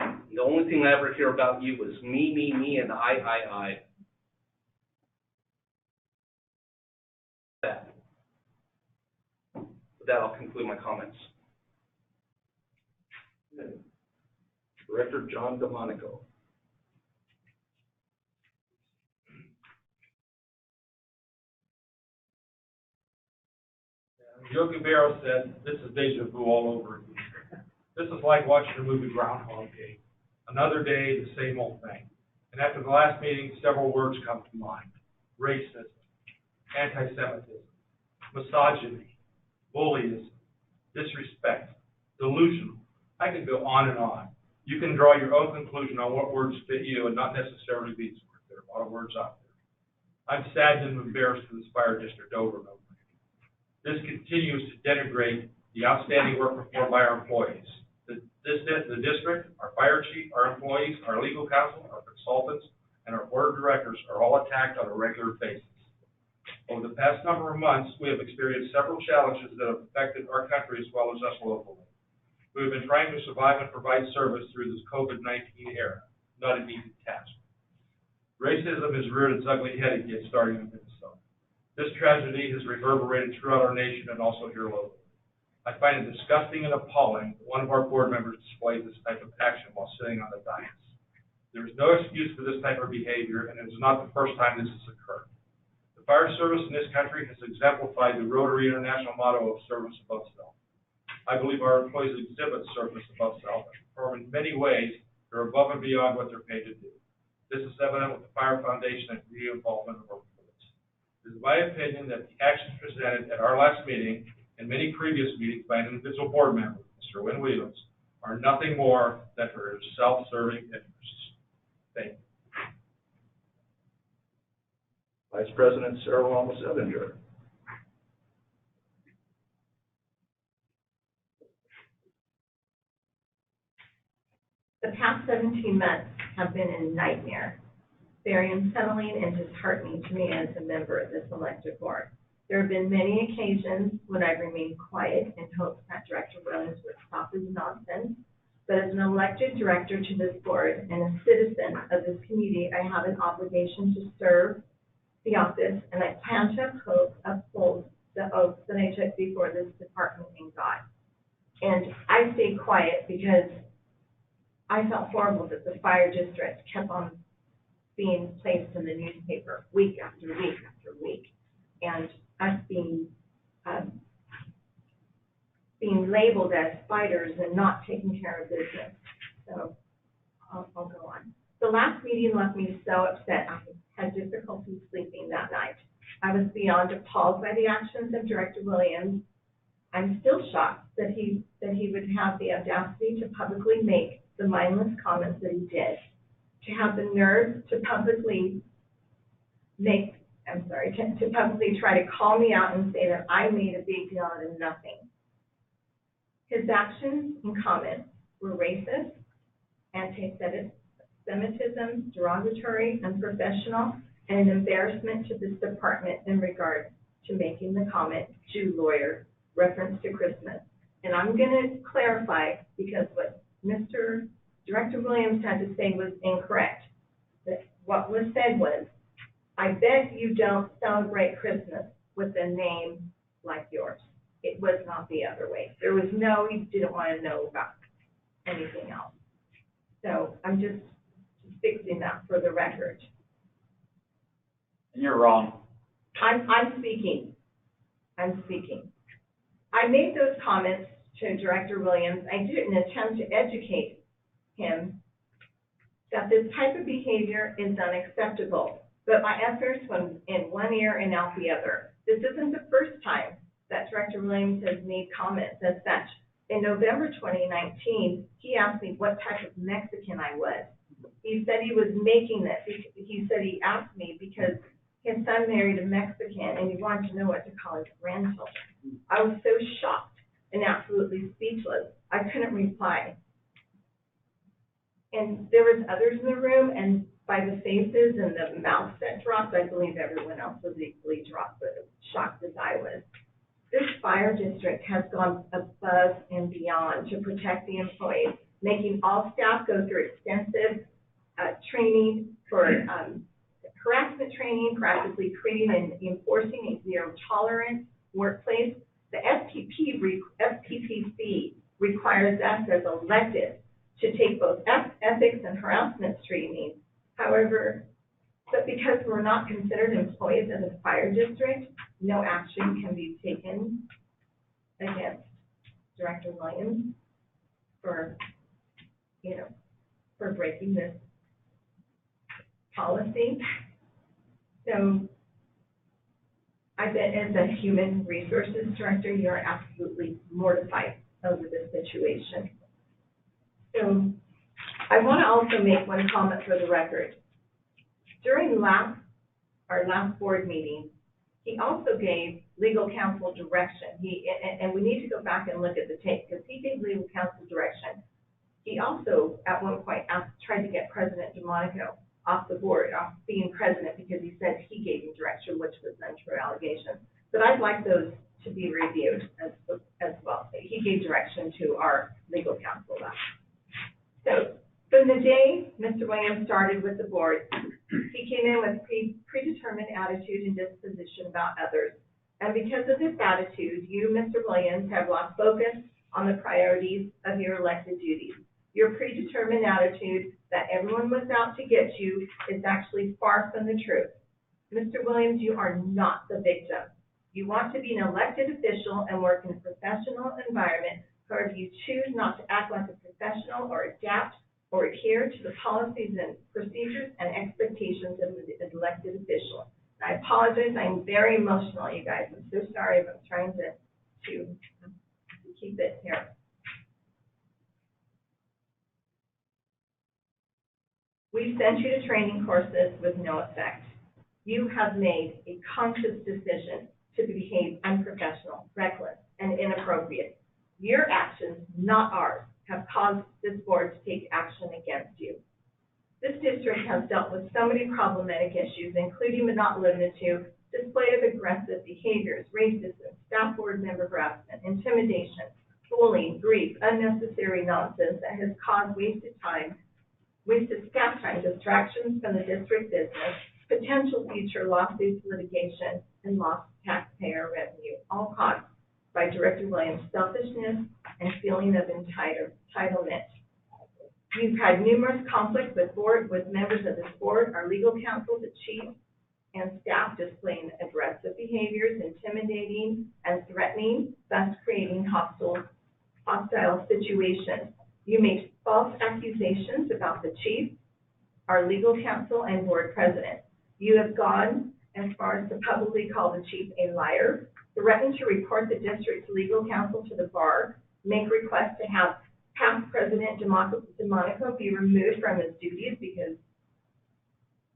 The only thing I ever hear about you is me, and I. That. With that, I'll conclude my comments. Director John DeMonico. Yogi Berra said, "This is deja vu all over again." This is like watching the movie Groundhog Day. Another day, the same old thing. And after the last meeting, several words come to mind: racism, anti-Semitism, misogyny, bullyism, disrespect, delusional. I could go on and on. You can draw your own conclusion on what words fit you and not necessarily these words. There are a lot of words out there. I'm saddened and embarrassed for this fire district over and over. This continues to denigrate the outstanding work performed by our employees. The district, our fire chief, our employees, our legal counsel, our consultants, and our board of directors are all attacked on a regular basis. Over the past number of months, we have experienced several challenges that have affected our country as well as us locally. We have been trying to survive and provide service through this COVID-19 era, not an easy task. Racism has reared its ugly head again, starting in Minnesota. This tragedy has reverberated throughout our nation and also here locally. I find it disgusting and appalling that one of our board members displays this type of action while sitting on the dais. There is no excuse for this type of behavior, and it is not the first time this has occurred. The fire service in this country has exemplified the Rotary International motto of service above self. I believe our employees exhibit service above self and perform in many ways that are above and beyond what they're paid to do. This is evident with the Fire Foundation and the involvement of our employees. It is my opinion that the actions presented at our last meeting and many previous meetings by an individual board member, Mr. Wynn Williams, are nothing more than for his self-serving interests. Thank you. Vice President Sarah Ramos Evinger. The past 17 months have been a nightmare, very unsettling and disheartening to me as a member of this elected board. There have been many occasions when I've remained quiet in hopes that Director Williams would stop his nonsense, but as an elected director to this board and a citizen of this community, I have an obligation to serve the office, and I plan to uphold the oath that I took before this department and God. And I stayed quiet because I felt horrible that the fire district kept on being placed in the newspaper week after week after week, and us being labeled as fighters and not taking care of business. So I'll go on. The last meeting left me so upset. I had difficulty sleeping that night. I was beyond appalled by the actions of Director Williams. I'm still shocked that he would have the audacity to publicly make the mindless comments that he did, to have the nerve to publicly to publicly try to call me out and say that I made a big deal out of nothing. His actions and comments were racist, anti-Semitism, derogatory, unprofessional, and an embarrassment to this department in regard to making the comment, Jew lawyer, reference to Christmas. And I'm going to clarify, because what Mr. Director Williams had to say was incorrect. That what was said was, I bet you don't celebrate Christmas with a name like yours. It was not the other way. There was no, he didn't want to know about anything else. So I'm just fixing that for the record. And you're wrong. I'm speaking. I made those comments to Director Williams. I did an attempt to educate him that this type of behavior is unacceptable. But my efforts went in one ear and out the other. This isn't the first time that Director Williams has made comments as such. In November 2019, he asked me what type of Mexican I was. He said he was making this. He said he asked me because his son married a Mexican and he wanted to know what to call his grandchildren. I was so shocked and absolutely speechless. I couldn't reply. And there was others in the room, and by the faces and the mouths that dropped, I believe everyone else was equally shocked as I was. This fire district has gone above and beyond to protect the employees, making all staff go through extensive training for harassment training, practically creating and enforcing a zero tolerance workplace. The FPPC requires us as elected to take both ethics and harassment training. However, but because we're not considered employees of the fire district, no action can be taken against Director Williams for breaking this policy. So I bet as a human resources director, you're absolutely mortified over this situation. So I want to also make one comment for the record. During our last board meeting, he also gave legal counsel direction. And we need to go back and look at the tape, because he gave legal counsel direction. He also, at one point, tried to get President DeMonico off the board, off being president, because he said he gave him direction, which was untrue allegation. But I'd like those to be reviewed as well. He gave direction to our legal counsel. So from the day Mr. Williams started with the board, he came in with predetermined attitude and disposition about others. And because of this attitude, you, Mr. Williams, have lost focus on the priorities of your elected duties. Your predetermined attitude that everyone was out to get you is actually far from the truth. Mr. Williams, you are not the victim. You want to be an elected official and work in a professional environment. However, you choose not to act like a professional or adapt or adhere to the policies and procedures and expectations of an elected official. I apologize. I'm very emotional, you guys. I'm so sorry, but I'm trying to keep it here. We sent you to training courses with no effect. You have made a conscious decision to behave unprofessional, reckless, and inappropriate. Your actions, not ours, have caused this board to take action against you. This district has dealt with so many problematic issues, including but not limited to display of aggressive behaviors, racism, staff board member harassment, intimidation, bullying, grief, unnecessary nonsense that has caused wasted staff time, distractions from the district business, potential future lawsuits, litigation, and lost taxpayer revenue, all caused by Director Williams' selfishness and feeling of entitlement. You've had numerous conflicts with members of this board, our legal counsel, the chief, and staff displaying aggressive behaviors, intimidating and threatening, thus creating hostile situations. You made false accusations about the chief, our legal counsel, and board president. You have gone as far as to publicly call the chief a liar, threaten to report the district's legal counsel to the bar, make requests to have past President DeMonico be removed from his duties because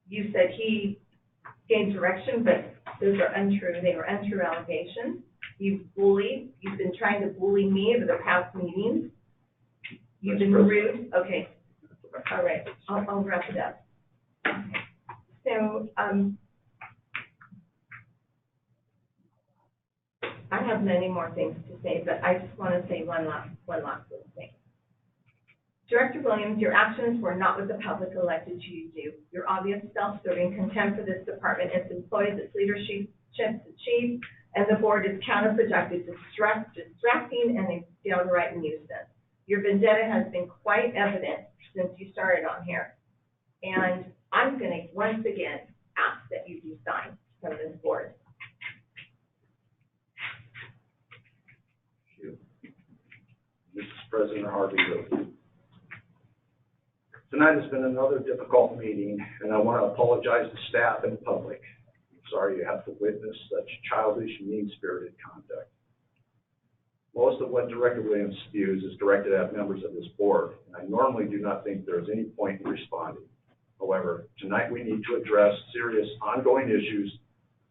you said he gave direction, but those are untrue. They were untrue allegations. You've been trying to bully me over the past meetings. You've been rude. Okay. All right. I'll wrap it up. So, I have many more things to say, but I just want to say one last little thing. Director Williams, your actions were not what the public elected you to do. Your obvious self-serving contempt for this department, its employees, its leadership, the chief, and the board is counterproductive, distracting, and a downright nuisance. Your vendetta has been quite evident since you started on here. And I'm going to once again ask that you resign from this board. Mrs. President Harvey Lewis. Tonight has been another difficult meeting, and I want to apologize to staff and public. I'm sorry you have to witness such childish, mean-spirited conduct. Most of what Director Williams spews is directed at members of this board, and I normally do not think there is any point in responding. However, tonight we need to address serious ongoing issues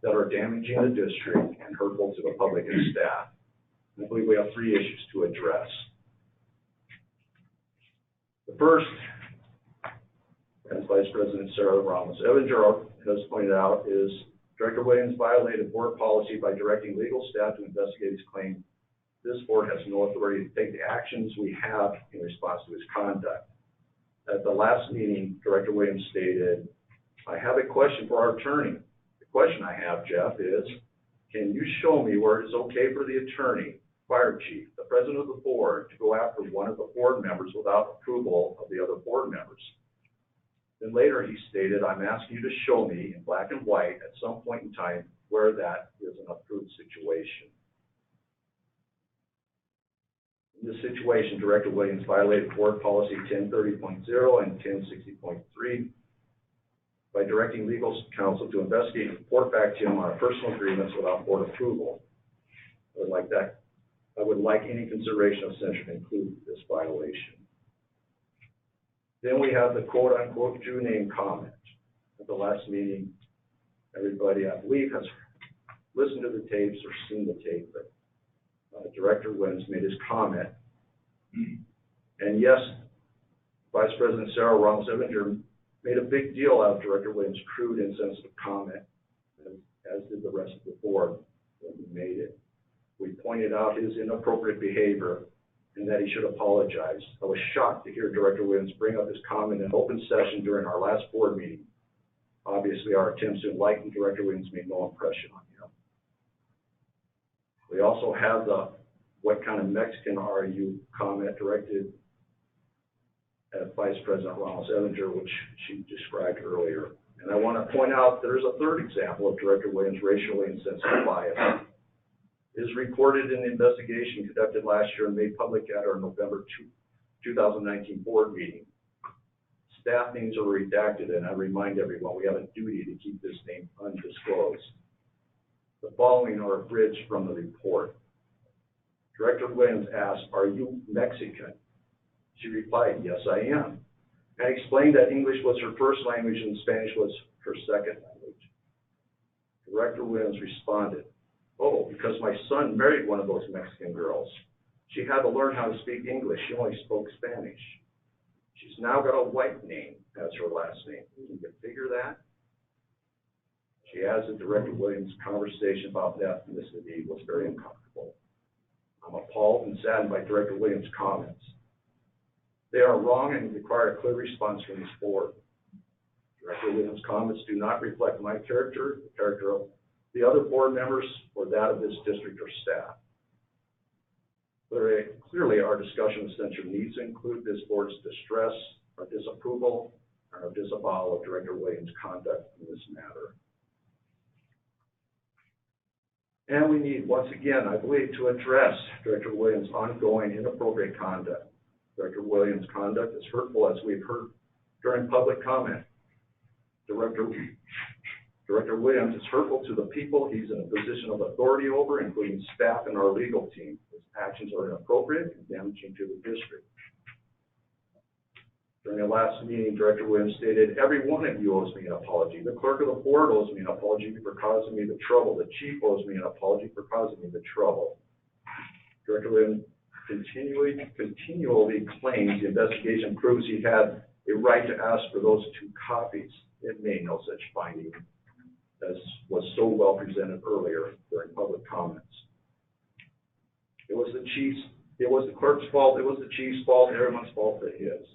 that are damaging the district and hurtful to the public and staff. I believe we have 3 issues to address. The first, as Vice President Sarah Ramos-Evinger has pointed out, is Director Williams violated board policy by directing legal staff to investigate his claim. This board has no authority to take the actions we have in response to his conduct. At the last meeting, Director Williams stated, I have a question for our attorney. The question I have, Jeff, is, can you show me where it is okay for the attorney, fire chief, the president of the board, to go after one of the board members without approval of the other board members? Then later he stated, I'm asking you to show me in black and white at some point in time where that is an approved situation. In this situation, Director Williams violated board policy 1030.0 and 1060.3 by directing legal counsel to investigate and report back to him on a personal grievance without board approval. I would like any consideration of censure to include this violation. Then we have the quote-unquote Jew name comment. At the last meeting, everybody, I believe, has listened to the tapes or seen the tape, but Director Williams made his comment. And yes, Vice President Sarah Ramos-Evinger made a big deal out of Director Williams' crude, insensitive comment, as did the rest of the board when he made it. We pointed out his inappropriate behavior and that he should apologize. I was shocked to hear Director Williams bring up his comment in open session during our last board meeting. Obviously, our attempts to enlighten Director Williams made no impression on him. We also have the what kind of Mexican are you comment directed at Vice President Ramos-Evinger, which she described earlier. And I want to point out there's a third example of Director Williams' racially insensitive bias. It is reported in the investigation conducted last year and made public at our November 2019 board meeting. Staff names are redacted, and I remind everyone we have a duty to keep this name undisclosed. The following are abridged from the report. Director Williams asked, are you Mexican? She replied, yes, I am, and explained that English was her first language and Spanish was her second language. Director Williams responded, oh, because my son married one of those Mexican girls. She had to learn how to speak English. She only spoke Spanish. She's now got a white name as her last name. Can you figure that? She adds that Director Williams' conversation about ethnicity was very uncomfortable. I'm appalled and saddened by Director Williams' comments. They are wrong and require a clear response from this board. Director Williams' comments do not reflect my character, the character of the other board members, or that of this district or staff. Clearly, our discussion of censure needs to include this board's distress, our disapproval, and our disavowal of Director Williams' conduct in this matter. And we need, once again, I believe, to address Director Williams' ongoing inappropriate conduct. Director Williams' conduct is hurtful, as we've heard during public comment. Director Director Williams is hurtful to the people he's in a position of authority over, including staff and our legal team. His actions are inappropriate and damaging to the district. During the last meeting, Director Williams stated, "Every one of you owes me an apology. The clerk of the board owes me an apology for causing me the trouble. The chief owes me an apology for causing me the trouble." Director Williams continually claims the investigation proves he had a right to ask for those 2 copies. It made no such finding, as was so well presented earlier during public comments. It was the clerk's fault, it was the chief's fault, everyone's fault but his.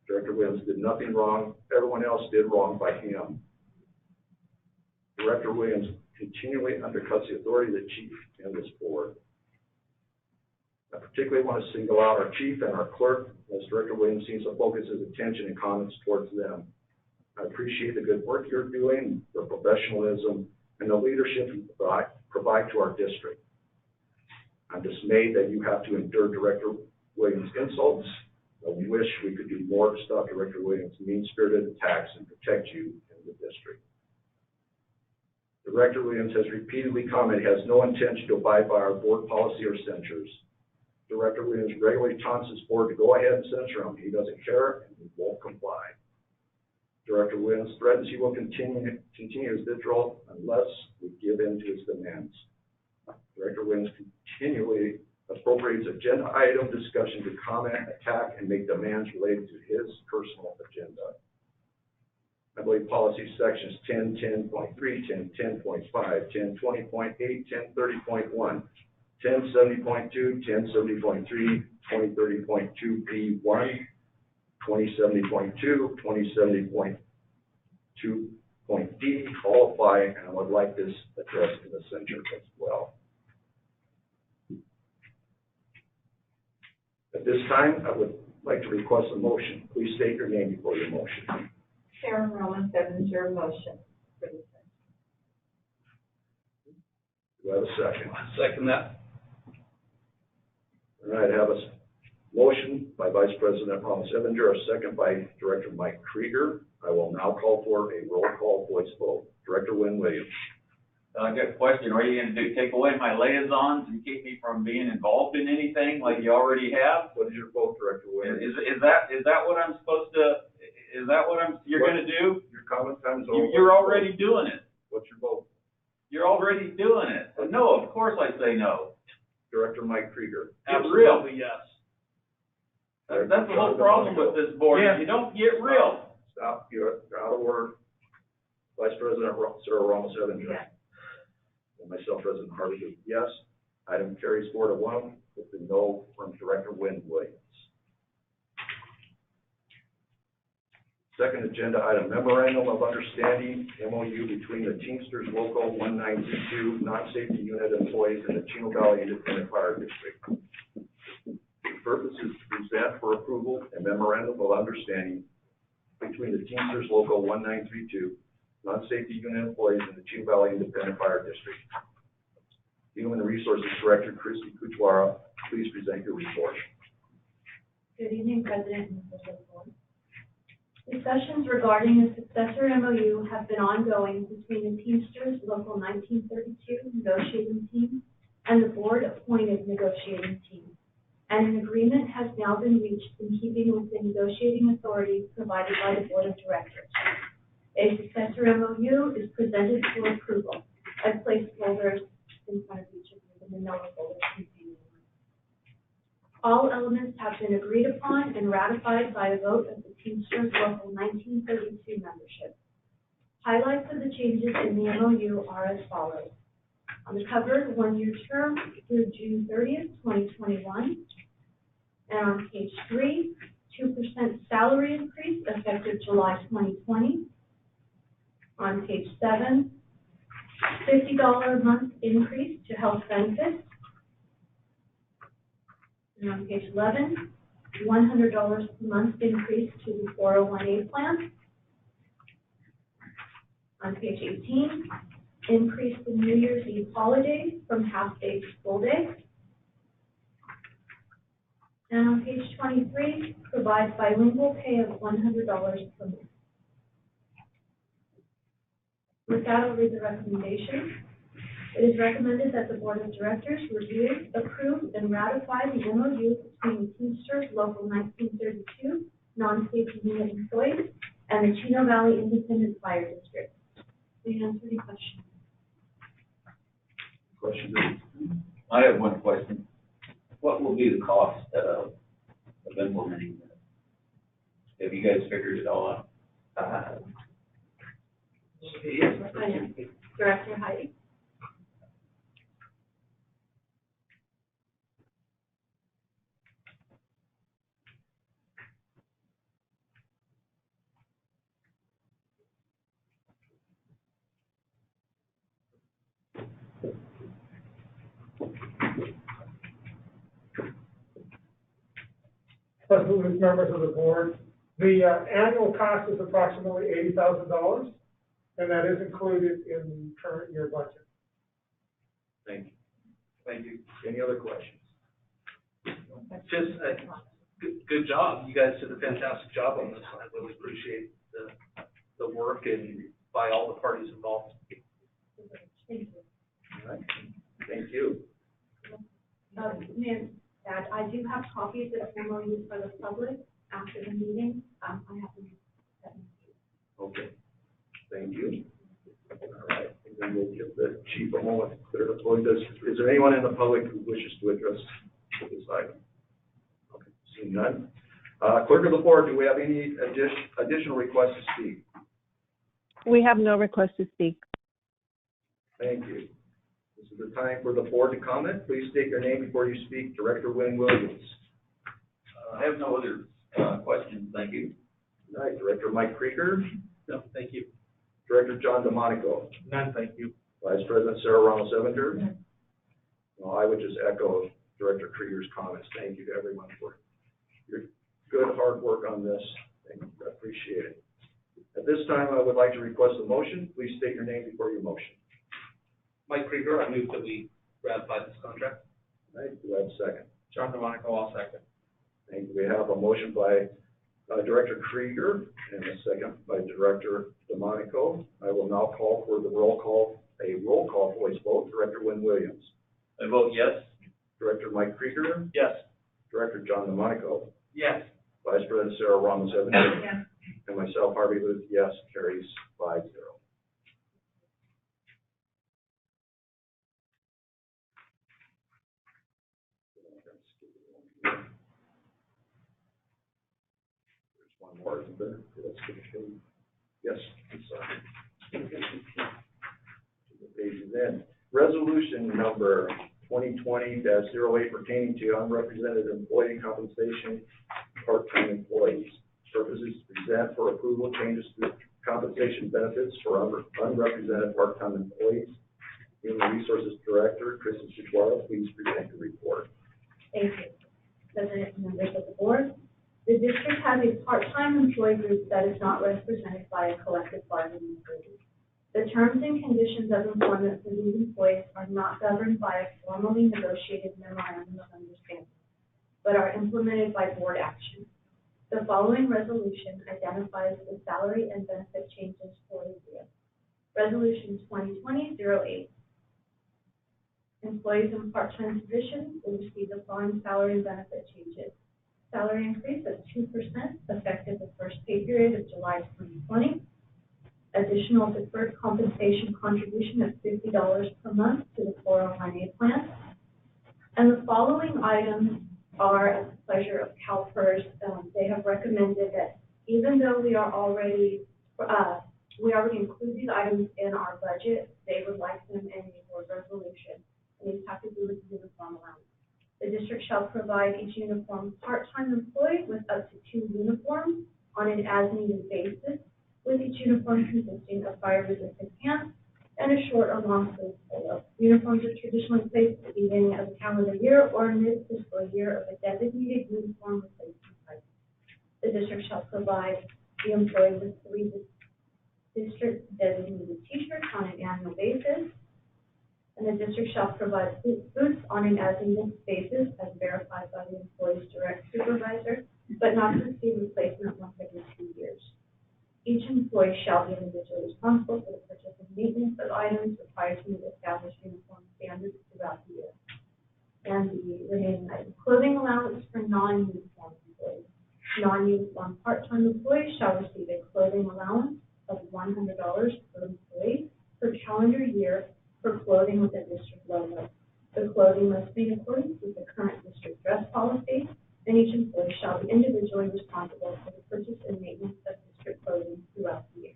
Director Williams did nothing wrong, everyone else did wrong by him. Director Williams continually undercuts the authority of the chief and this board. I particularly want to single out our chief and our clerk, as Director Williams seems to focus his attention and comments towards them. I appreciate the good work you're doing, the professionalism, and the leadership you provide to our district. I'm dismayed that you have to endure Director Williams' insults. I wish we could do more to stop Director Williams' mean-spirited attacks and protect you in the district. Director Williams has repeatedly commented he has no intention to abide by our board policy or censures. Director Williams regularly taunts his board to go ahead and censure him. He doesn't care and he won't comply. Director Williams threatens he will continue his vitriol unless we give in to his demands. Director Williams continually appropriates agenda item discussion to comment, attack, and make demands related to his personal agenda. I believe policy sections 1010.3, 1010.5, 1020.8, 1030.1, 1070.2, 1070.3, 2030.2B1, 2070.2, 2070.2.D all apply, and I would like this addressed in the censure as well. At this time, I would like to request a motion. Please state your name before your motion. Sharon Roman Sevenger, motion for the Do I have a second? Second that. All right, I have a motion by Vice President Ron Sevenger, a second by Director Mike Krieger. I will now call for a roll call voice vote. Director Wynn Williams. I got a question. Are you gonna take away my liaisons and keep me from being involved in anything like you already have? What is your vote, Director Williams? Is that what I'm supposed to, you're gonna do? Your comment time is over. You're already doing it. What's your vote? You're already doing it. No, of course I say no. Director Mike Krieger. Absolutely, yes. That's the whole problem with this board. Yeah. You don't get real. Stop, you're out of order. Vice President Sarah Ramos Sevenger. Yes. And myself, President Harvey, yes. Item carries 4-1 with the no from Director Wynn Williams. Second agenda item, memorandum of understanding, MOU between the Teamsters Local 1932 non-safety unit employees and the Chino Valley Independent Fire District. The purpose is to present for approval a memorandum of understanding between the Teamsters Local 1932 non-safety unit employees and the Chino Valley Independent Fire District. Human Resources Director Christy Kuchwara, please present your report. Good evening, President and members of the board. Discussions regarding a successor MOU have been ongoing between the Teamsters Local 1932 negotiating team and the board-appointed negotiating team, and an agreement has now been reached in keeping with the negotiating authority provided by the Board of Directors. A successor MOU is presented for approval. I've placed folders in front of each of you, the manila folders containing them. All elements have been agreed upon and ratified by a vote of the Teamsters Local 1932 membership. Highlights of the changes in the MOU are as follows. On the cover, 1-year term through June 30th, 2021. And on page 3, 2% salary increase effective July 2020. On page 7, $50 a month increase to health benefits. And on page 11, $100 per month increase to the 401A plan. On page 18, increase the New Year's Eve holiday from half day to full day. And on page 23, provide bilingual pay of $100 per month. With that, I'll read the recommendation. It is recommended that the Board of Directors review, approve, and ratify the MOU between the Teamsters Local 1932 non-state union employees and the Chino Valley Independent Fire District. May I answer any questions? Questions? I have one question. What will be the cost of implementing this? Have you guys figured it all out? Director Heidi? President, members of the board, the annual cost is approximately $80,000, and that is included in the current year budget. Thank you. Thank you. Any other questions? Just, good job. You guys did a fantastic job on this. I really appreciate the work and by all the parties involved. Thank you. All right. Thank you. Mayor, Dad, I do have copies of MOUs for the public after the meeting. I have them. Okay. Thank you. All right. And then we'll give the chief a moment to clear the floor. Is there anyone in the public who wishes to address this item? Okay. Seeing none. Clerk of the board, do we have any additional requests to speak? We have no request to speak. Thank you. This is the time for the board to comment. Please state your name before you speak. Director Wynn Williams. I have no other questions, thank you. All right, Director Mike Krieger. No, thank you. Director John DeMonico. None, thank you. Vice President Sarah Ramos-Evinger. Well, I would just echo Director Krieger's comments. Thank you to everyone for your good, hard work on this. Thank you. I appreciate it. At this time, I would like to request a motion. Please state your name before your motion. Mike Krieger, I move that we ratify this contract. All right, do I have a second? John DeMonico, I'll second. Thank you. We have a motion by Director Krieger and a second by Director DeMonico. I will now call for the roll call voice vote. Director Wynn Williams. I vote yes. Director Mike Krieger. Yes. Director John DeMonico. Yes. Vice President Sarah Ramos-Evinger. Yes. And myself, Harvey Luce, yes, carries 5-0. There's one more, isn't there? Let's get it. Yes, I'm sorry. The page is in. Resolution number 2020-08 pertaining to unrepresented employee compensation, part-time employees. Purpose is to present for approval changes to compensation benefits for unrepresented part-time employees. Human Resources Director, Kristen Suguaro, please present the report. Thank you. President and members of the board, the district has a part-time employee group that is not represented by a collective bargaining agreement. The terms and conditions of employment for these employees are not governed by a formally negotiated memorandum of understanding, but are implemented by board action. The following resolution identifies the salary and benefit changes for the year. Resolution 2020-08. Employees in part-time positions will receive the following salary and benefit changes. Salary increase of 2% effective the first pay period of July 2020. Additional deferred compensation contribution of $50 per month to the 401A plan. And the following items are at the pleasure of CalPERS. They have recommended that even though we already include these items in our budget, they would like them in a board resolution. And these have to do with uniform allowance. The district shall provide each uniform part-time employee with up to 2 uniforms on an as-needed basis, with each uniform consisting of fire-resistant pants and a short or long-sleeve polo. Uniforms are traditionally placed at the beginning of the calendar year or mid-fiscal year of a designated uniform replacement type. The district shall provide the employee with 3 district-designated T-shirts on an annual basis, and the district shall provide boots on an as-needed basis as verified by the employee's direct supervisor, but not to exceed replacement once every 2 years. Each employee shall be individually responsible for the purchase of maintenance per employee per calendar year for clothing with a district logo. The clothing must be in accordance with the current district dress policy, and each employee shall be individually responsible for the purchase and maintenance of district clothing throughout the year.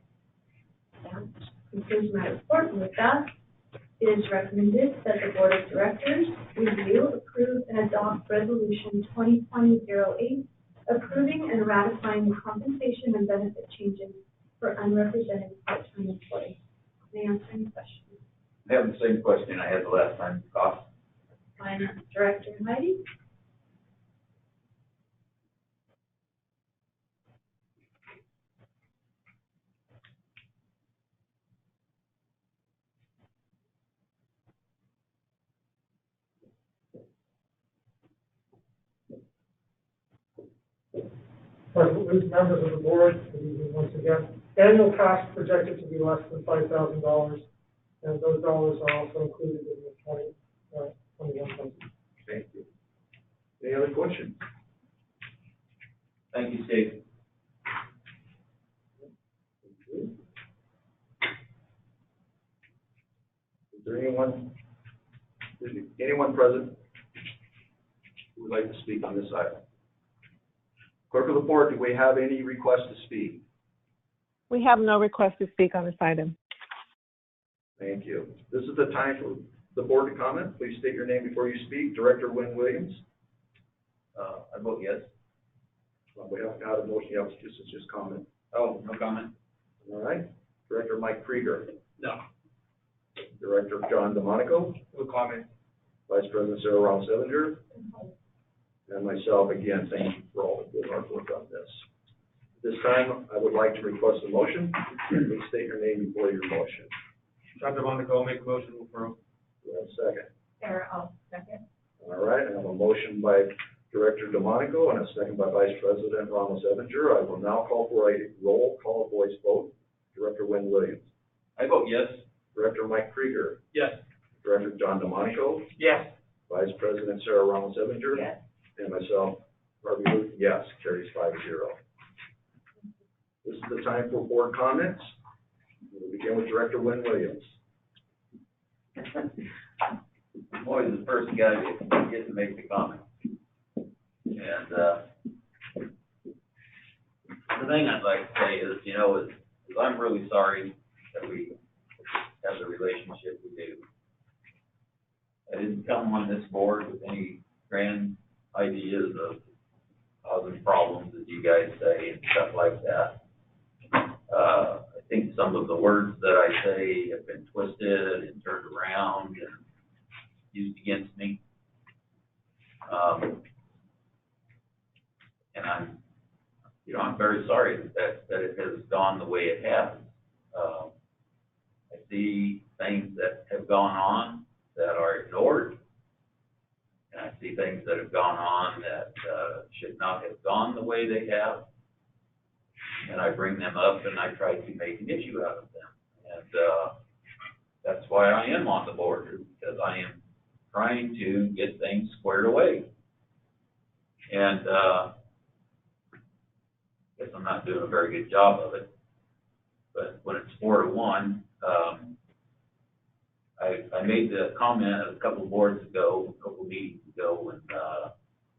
That concludes my report, and with that, it is recommended that the Board of Directors review, approve, and adopt Resolution 2020-08, approving and ratifying the compensation and benefit changes for unrepresented part-time employees. May I answer any questions? I have the same question I had the last time, cost. Finance Director Heidi? President Luke, members of the board, good evening once again. Annual costs projected to be less than $5,000, and those dollars are also included in the 2021 budget. Thank you. Any other questions? Thank you, Steve. Is there anyone present who would like to speak on this item? Clerk of the board, do we have any requests to speak? We have no request to speak on this item. Thank you. This is the time for the board to comment. Please state your name before you speak. Director Wynn Williams. I vote yes. We haven't got a motion yet, it's just comment. Oh, no comment? All right. Director Mike Krieger. No. Director John DeMonico. No comment. Vice President Sarah Round-Sevinger. And myself, again, thank you for all the good hard work on this. This time, I would like to request a motion. Please state your name before your motion. John DeMonico, make a motion to approve. Do I have a second? Sarah, I'll second. All right, I have a motion by Director DeMonico and a second by Vice President Ramos-Evinger. I will now call for a roll call voice vote. Director Wynn Williams. I vote yes. Director Mike Krieger. Yes. Director John DeMonico. Yes. Vice President Sarah Ramos-Evinger. Yes. And myself, Harvey Luke, yes, carries 5-0. This is the time for board comments. We'll begin with Director Wynn Williams. I'm always the first guy to get to make the comment. And, the thing I'd like to say is, is I'm really sorry that we have the relationship we do. I didn't come on this board with any grand ideas of causing problems, as you guys say, and stuff like that. I think some of the words that I say have been twisted and turned around and used against me. And I'm very sorry that it has gone the way it has. I see things that have gone on that are ignored. And I see things that have gone on that should not have gone the way they have. And I bring them up and I try to make an issue out of them. And that's why I am on the board, because I am trying to get things squared away. And I guess I'm not doing a very good job of it. But when it's 4-1, I made the comment a couple of boards ago, a couple of meetings ago, when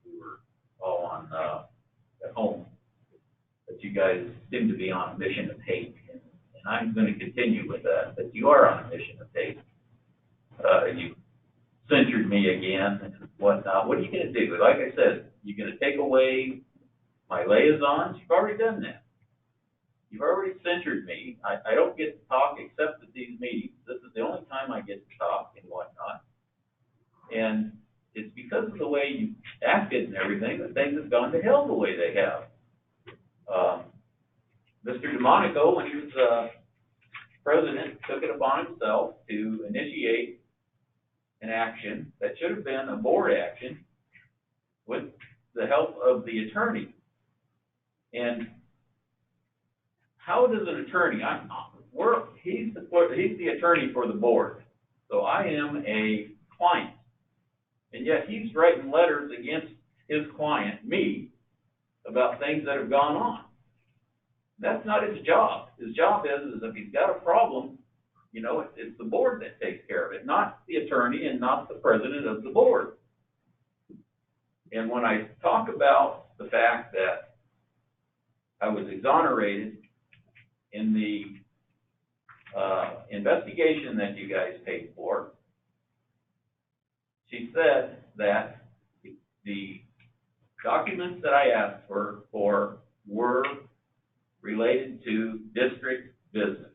we were all on at home, that you guys seem to be on a mission of hate, and I'm going to continue with that you are on a mission of hate. You censured me again and whatnot. What are you going to do? Like I said, you're going to take away my liaisons. You've already done that. You've already censured me. I don't get to talk except at these meetings. This is the only time I get to talk and whatnot. And it's because of the way you acted and everything that things have gone to hell the way they have. Mr. DeMonico, when he was president, took it upon himself to initiate an action that should have been a board action with the help of the attorney. And how does an attorney, he's the attorney for the board, so I am a client, and yet he's writing letters against his client, me, about things that have gone on. That's not his job. His job is if he's got a problem, you know, it's the board that takes care of it, not the attorney and not the president of the board. And when I talk about the fact that I was exonerated in the investigation that you guys paid for, she said that the documents that I asked for were related to district business.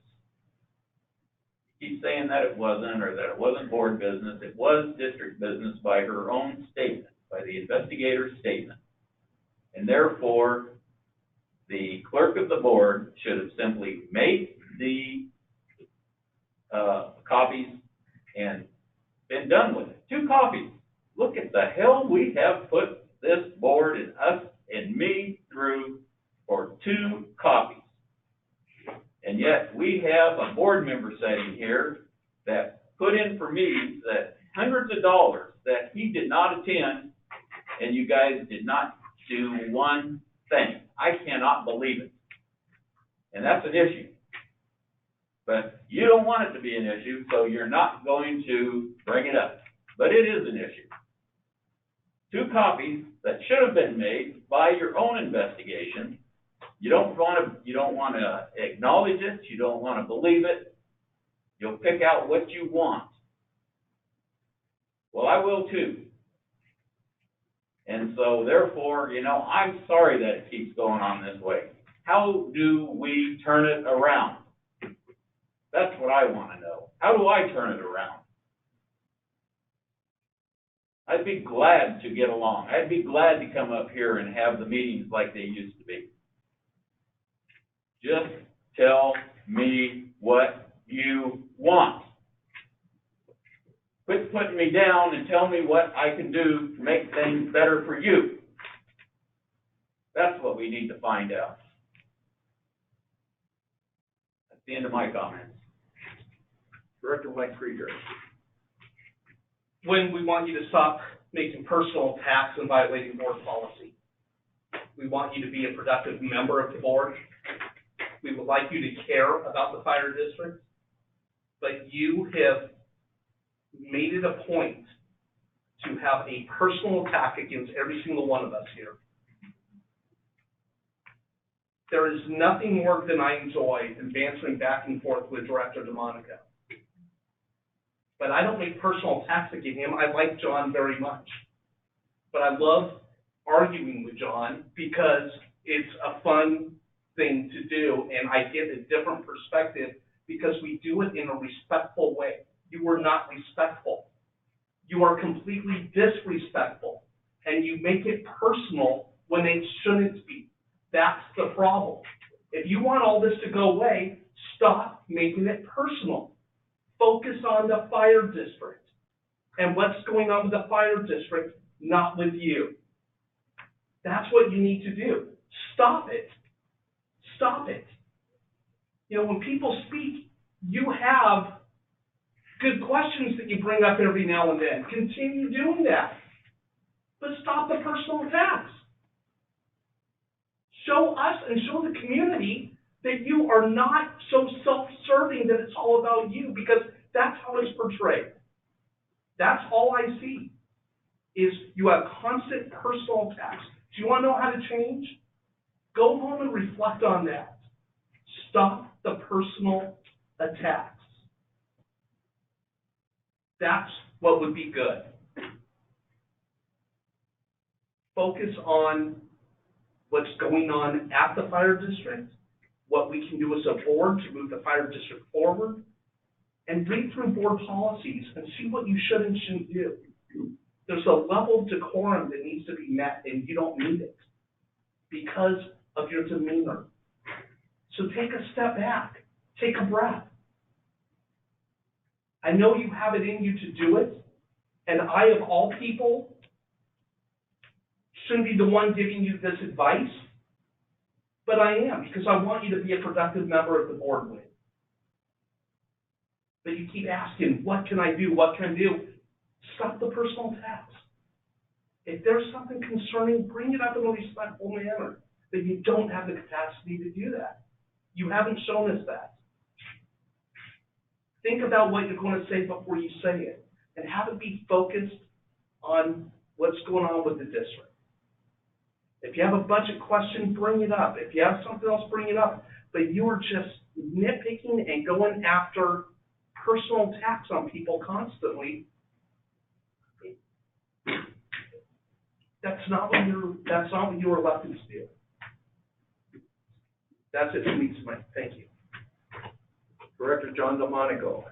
Keep saying that it wasn't, or that it wasn't board business. It was district business by her own statement, by the investigator's statement. And therefore, the clerk of the board should have simply made the copies and been done with it. 2 copies. Look at the hell we have put this board and us and me through for 2 copies. And yet we have a board member sitting here that put in for me that hundreds of dollars that he did not attend, and you guys did not do one thing. I cannot believe it. And that's an issue. But you don't want it to be an issue, so you're not going to bring it up. But it is an issue. 2 copies that should have been made by your own investigation. You don't want to acknowledge it. You don't want to believe it. You'll pick out what you want. Well, I will too. And so therefore, you know, I'm sorry that it keeps going on this way. How do we turn it around? That's what I want to know. How do I turn it around? I'd be glad to get along. I'd be glad to come up here and have the meetings like they used to be. Just tell me what you want. Quit putting me down and tell me what I can do to make things better for you. That's what we need to find out. That's the end of my comments. Director Mike Krieger. When we want you to stop making personal attacks and violating board policy. We want you to be a productive member of the board. We would like you to care about the fire district, but you have made it a point to have a personal attack against every single one of us here. There is nothing more than I enjoy than bantering back and forth with Director DeMonaco. But I don't make personal attacks against him. I like John very much. But I love arguing with John because it's a fun thing to do, and I get a different perspective because we do it in a respectful way. You are not respectful. You are completely disrespectful, and you make it personal when it shouldn't be. That's the problem. If you want all this to go away, stop making it personal. Focus on the fire district and what's going on with the fire district, not with you. That's what you need to do. Stop it. Stop it. You know, when people speak, you have good questions that you bring up every now and then. Continue doing that. But stop the personal attacks. Show us and show the community that you are not so self-serving that it's all about you, because that's how it's portrayed. That's all I see, is you have constant personal attacks. Do you want to know how to change? Go home and reflect on that. Stop the personal attacks. That's what would be good. Focus on what's going on at the fire district, what we can do as a board to move the fire district forward, and read through board policies and see what you should and shouldn't do. There's a level of decorum that needs to be met, and you don't need it because of your demeanor. So take a step back. Take a breath. I know you have it in you to do it, and I, of all people, shouldn't be the one giving you this advice, but I am, because I want you to be a productive member of the board with. But you keep asking, what can I do? What can I do? Stop the personal attacks. If there's something concerning, bring it up in a respectful manner, but you don't have the capacity to do that. You haven't shown us that. Think about what you're going to say before you say it, and have it be focused on what's going on with the district. If you have a budget question, bring it up. If you have something else, bring it up. But you are just nitpicking and going after personal attacks on people constantly. That's not what you were elected to do. That's it for me tonight. Thank you. Director John Delmonico.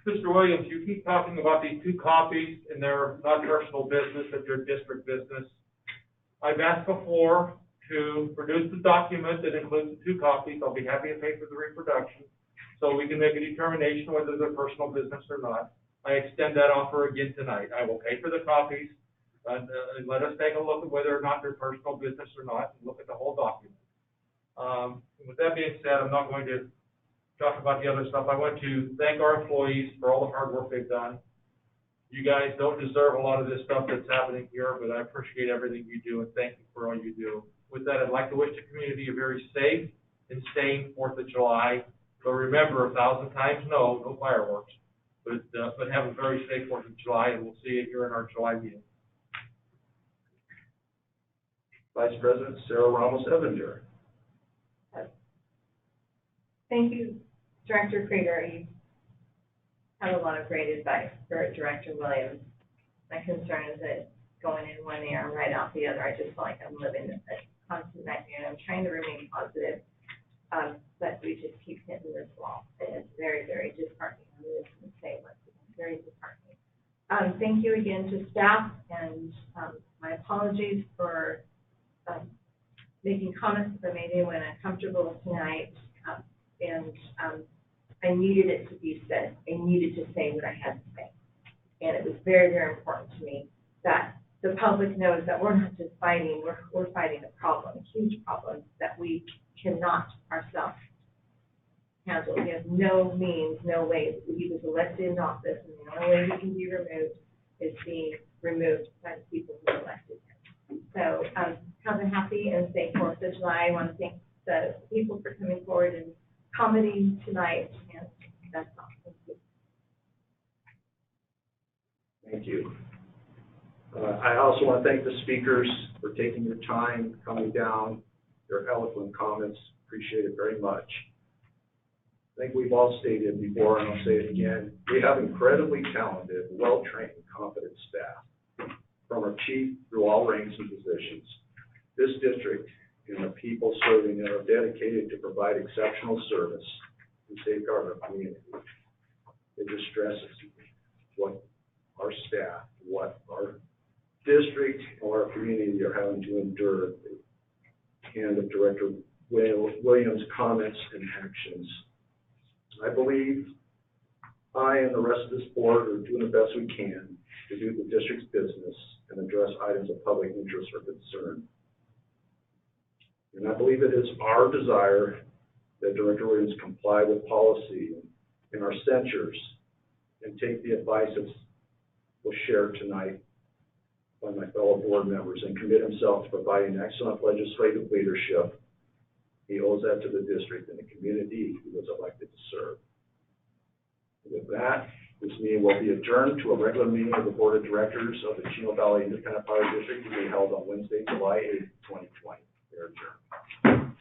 Mr. Williams, you keep talking about these 2 copies, and they're not personal business, but they're district business. I've asked before to produce the document that includes the 2 copies. I'll be happy to pay for the reproduction, so we can make a determination whether they're personal business or not. I extend that offer again tonight. I will pay for the copies, and let us take a look at whether or not they're personal business or not, and look at the whole document. With that being said, I'm not going to talk about the other stuff. I want to thank our employees for all the hard work they've done. You guys don't deserve a lot of this stuff that's happening here, but I appreciate everything you do, and thank you for all you do. With that, I'd like to wish the community a very safe and sane 4th of July. But remember, 1,000 times no fireworks. But have a very safe 4th of July, and we'll see you here in our July meeting. Vice President Sarah Ramos-Evinger. Thank you, Director Krieger. You have a lot of great advice for Director Williams. My concern is that going in one ear and right out the other, I just feel like I'm living a constant nightmare. And I'm trying to remain positive, but we just keep hitting this wall. And it's very, very disheartening. I'm just going to say once again, very disheartening. Thank you again to staff, and my apologies for making comments that made anyone uncomfortable tonight. I needed it to be said. I needed to say what I had to say. And it was very, very important to me that the public knows that we're not just fighting, we're fighting a problem, a huge problem that we cannot ourselves handle. We have no means, no way. He was elected in office, and the only way he can be removed is being removed by the people who elected him. So have a happy and safe 4th of July. I want to thank the people for coming forward and commenting tonight, and that's all. Thank you. Thank you. I also want to thank the speakers for taking your time, coming down, your eloquent comments. Appreciate it very much. I think we've all stated before, and I'll say it again, we have incredibly talented, well-trained, competent staff, from our chief through all ranks and positions. This district and the people serving it are dedicated to provide exceptional service and safeguard our community. It distresses me what our staff, what our district or our community are having to endure at the hand of Director Williams' comments and actions. I believe I and the rest of this board are doing the best we can to do the district's business and address items of public interest or concern. And I believe it is our desire that Director Williams comply with policy in our censures and take the advice that was shared tonight by my fellow board members and commit himself to providing excellent legislative leadership. He owes that to the district and the community he was elected to serve. With that, this meeting will be adjourned to a regular meeting of the Board of Directors of the Chino Valley Independent Fire District to be held on Wednesday, July 8th, 2020. They're adjourned.